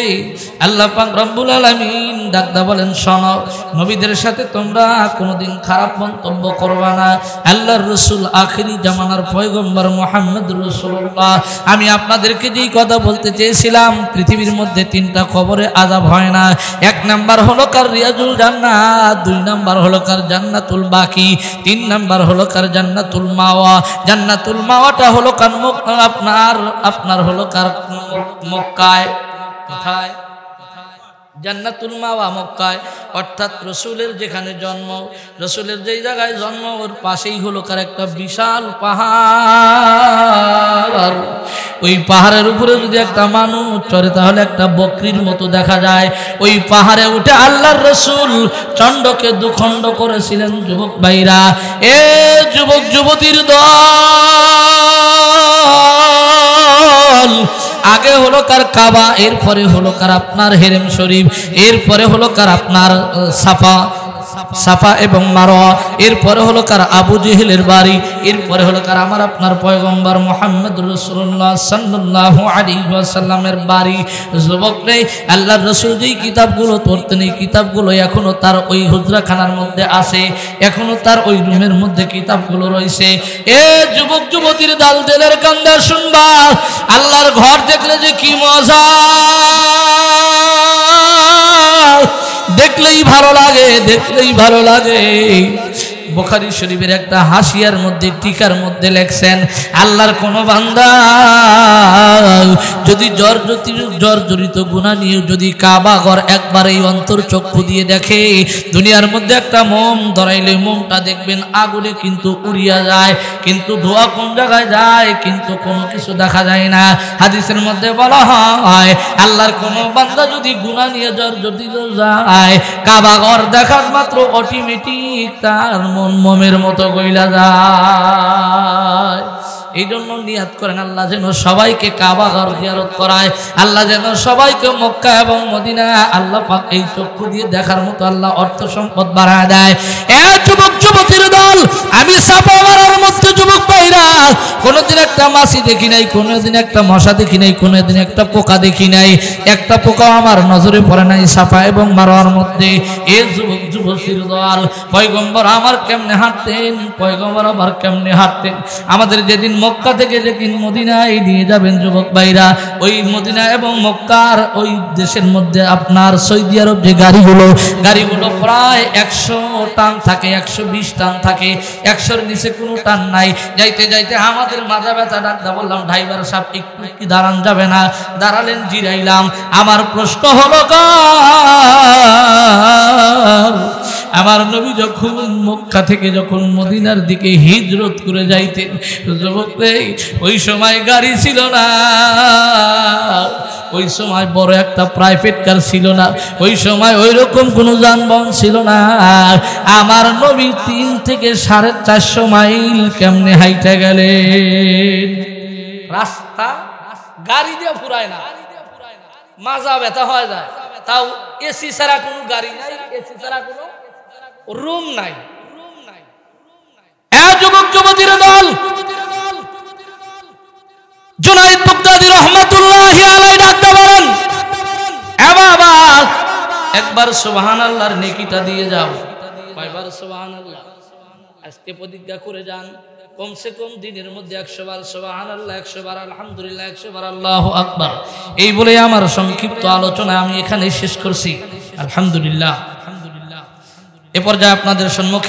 আল্লাহ পাক রব্বুল আলামিন ডাকদা বলেন, শোনো, নবীদের সাথে তোমরা কোনোদিন খারাপ মন্তব্য করবা না। আল্লাহর রাসূল আখিরি জামানার পয়গম্বর মুহাম্মদ রাসূলুল্লাহ, আমি আপনাদেরকে যেই কথা বলতে চেয়েছিলাম, পৃথিবীর মধ্যে 3টা কবরে আযাব হয় না। 1 নাম্বার হলো কার রিয়াজুল জান্নাত, 2 নাম্বার হলো কার জান্নাতুল বাকি, 3 নাম্বার হলো কার জান্নাতুল মাওয়া। জান্নাতুল মাওয়াটা হলো কার আপনার হলো কার মক্কায়। কোথায়? জান্নাতুল মাওয়া মক্কায়, অর্থাৎ রসুলের যেখানে জন্ম, রসুলের যেই জায়গায় জন্ম, ওর পাশেই হলো কার একটা বিশাল পাহাড়। ওই পাহাড়ের উপরে যদি একটা মানুষ চড়ে তাহলে একটা বকরির মতো দেখা যায়। ওই পাহাড়ে উঠে আল্লাহর রাসূল চণ্ডকে দুখণ্ড করেছিলেন। যুবক ভাইরা, এ যুবক যুবতীর দল, আগে হলো কার কাবা, এরপরে হলো কার আপনার হেরেম শরীফ, এরপরে হলো কার আপনার সাফা এবং মারওয়া, এরপরে হলো কার আবু জেহেলের বাড়ি, এরপরে হলো কার আমার আপনার পয়গম্বর মুহাম্মদ রাসূলুল্লাহ সাল্লাল্লাহু আলাইহি ওয়াসাল্লামের বাড়ি। যুবক রে, আল্লাহর রাসূল যেই কিতাবগুলো পড়তেন এই কিতাবগুলো এখনো তার ওই হুজরাখানার মধ্যে আছে, এখনো তার ওই রুমের মধ্যে কিতাবগুলো রয়েছে। এ যুবক যুবতীর দাল দিলের কান্দা শুনবা, আল্লাহর ঘর দেখলে যে কি মজা, দেখলেই ভালো লাগে, দেখলেই ভালো লাগে। বুখারী শরীফের একটা হাসিয়ার মধ্যে টিকার মধ্যে লেখছেন, আল্লাহর কোন বান্দা যদি জর্জরিত গুনাহ নিয়ে যদি কাবা ঘর একবার এই অন্তর চক্ষু দিয়ে দেখে, দুনিয়ার মধ্যে একটা মোম ধরাইলে মোমটা দেখবেন আগুনে কিন্তু উড়িয়া যায়, কিন্তু ধোঁয়া কোন জায়গায় যায় কিন্তু কোনো কিছু দেখা যায় না। হাদিসের মধ্যে বলা হয় আল্লাহর কোন বান্দা যদি গুনাহ নিয়ে জর্জরিত যায়, কাবা ঘর দেখার মাত্র অটোমেটিক তার মোমের মতো গইলা যায়। এই জন্য নিয়াত করেন আল্লাহ যেন সবাইকে কাবা ঘর জিয়ারত করায়, আল্লাহ যেন সবাইকে মক্কা এবং মদিনা আল্লাহ পাক এই চক্ষু দিয়ে দেখার মতো আল্লাহ অর্থ সম্পদ বাড়ায় দেয়। এ যুবক যুবতীর দল, আমি সাফা মারার মধ্যে যুবক ভাইরা কোনোদিন একটা মাছি দেখি নাই, কোনোদিন একটা মশা দেখি নাই, কোনোদিন একটা পোকা দেখি নাই, একটা পোকা আমার নজরে পড়ে নাই সাফা এবং মারওয়ার মধ্যে। এ যুবক যুবতীর দল, পয়গম্বর আমার কেমনে হাঁটতেন, পয়গম্বর আবার কেমনে হাঁটতেন। আমাদের যেদিন মক্কা থেকে যেদিন মদিনায় নিয়ে যাবেন যুবক ভাইরা, ওই মদিনা এবং মক্কার ওই দেশের মধ্যে আপনার সৌদি আরব যে গাড়িগুলো প্রায় 100 টান থাকে, 120 টান থাকে, 100-র নিচে কোনো টান নাই। যাইতে যাইতে আমাদের মাজা ব্যথা ডাক্তার বললাম ড্রাইভার সাহেব একটু কি দাঁড়ান যাবে না, দাঁড়ালেন, জিরাইলাম। আমার প্রশ্ন হলো আমার নবী যখন মক্কা থেকে যখন মদিনার দিকে হিজরত করে যাইতেন যুবক রে, ওই সময় গাড়ি ছিল না, ওই সময় বড় একটা প্রাইভেট কার ছিল না, ওই সময় ওই রকম কোনো যানবাহন ছিল না। আমার নবী 3 থেকে 450 মাইল কেমনে হাইটা গেলেন। রাস্তা গাড়ি দিয়ে ফুরায় না, মাজা ব্যথা হয়ে যায়, তাও এসি ছাড়া কোনো গাড়ি নাই, এসি ছাড়া কোনো রুম নাই। যুবক যুবতীর দল, জুনাইদ বাগদাদী রাহমাতুল্লাহি আলাইহি ডাকতে বলেন, এ বাবা একবার সুবহানাল্লাহর নেকিটা দিয়ে যাও। কয়বার সুবহানাল্লাহ? আজকে প্রতিজ্ঞা করে যান, কমসে কম দিনের মধ্যে 100 বার সুবহানাল্লাহ, 100 বার আলহামদুলিল্লাহ, 100 বার আল্লাহু আকবার। এই বলে আমার সংক্ষিপ্ত আলোচনা আমি এখানে শেষ করছি। আলহামদুলিল্লাহ। এ পর্যায়ে আপনাদের সম্মুখে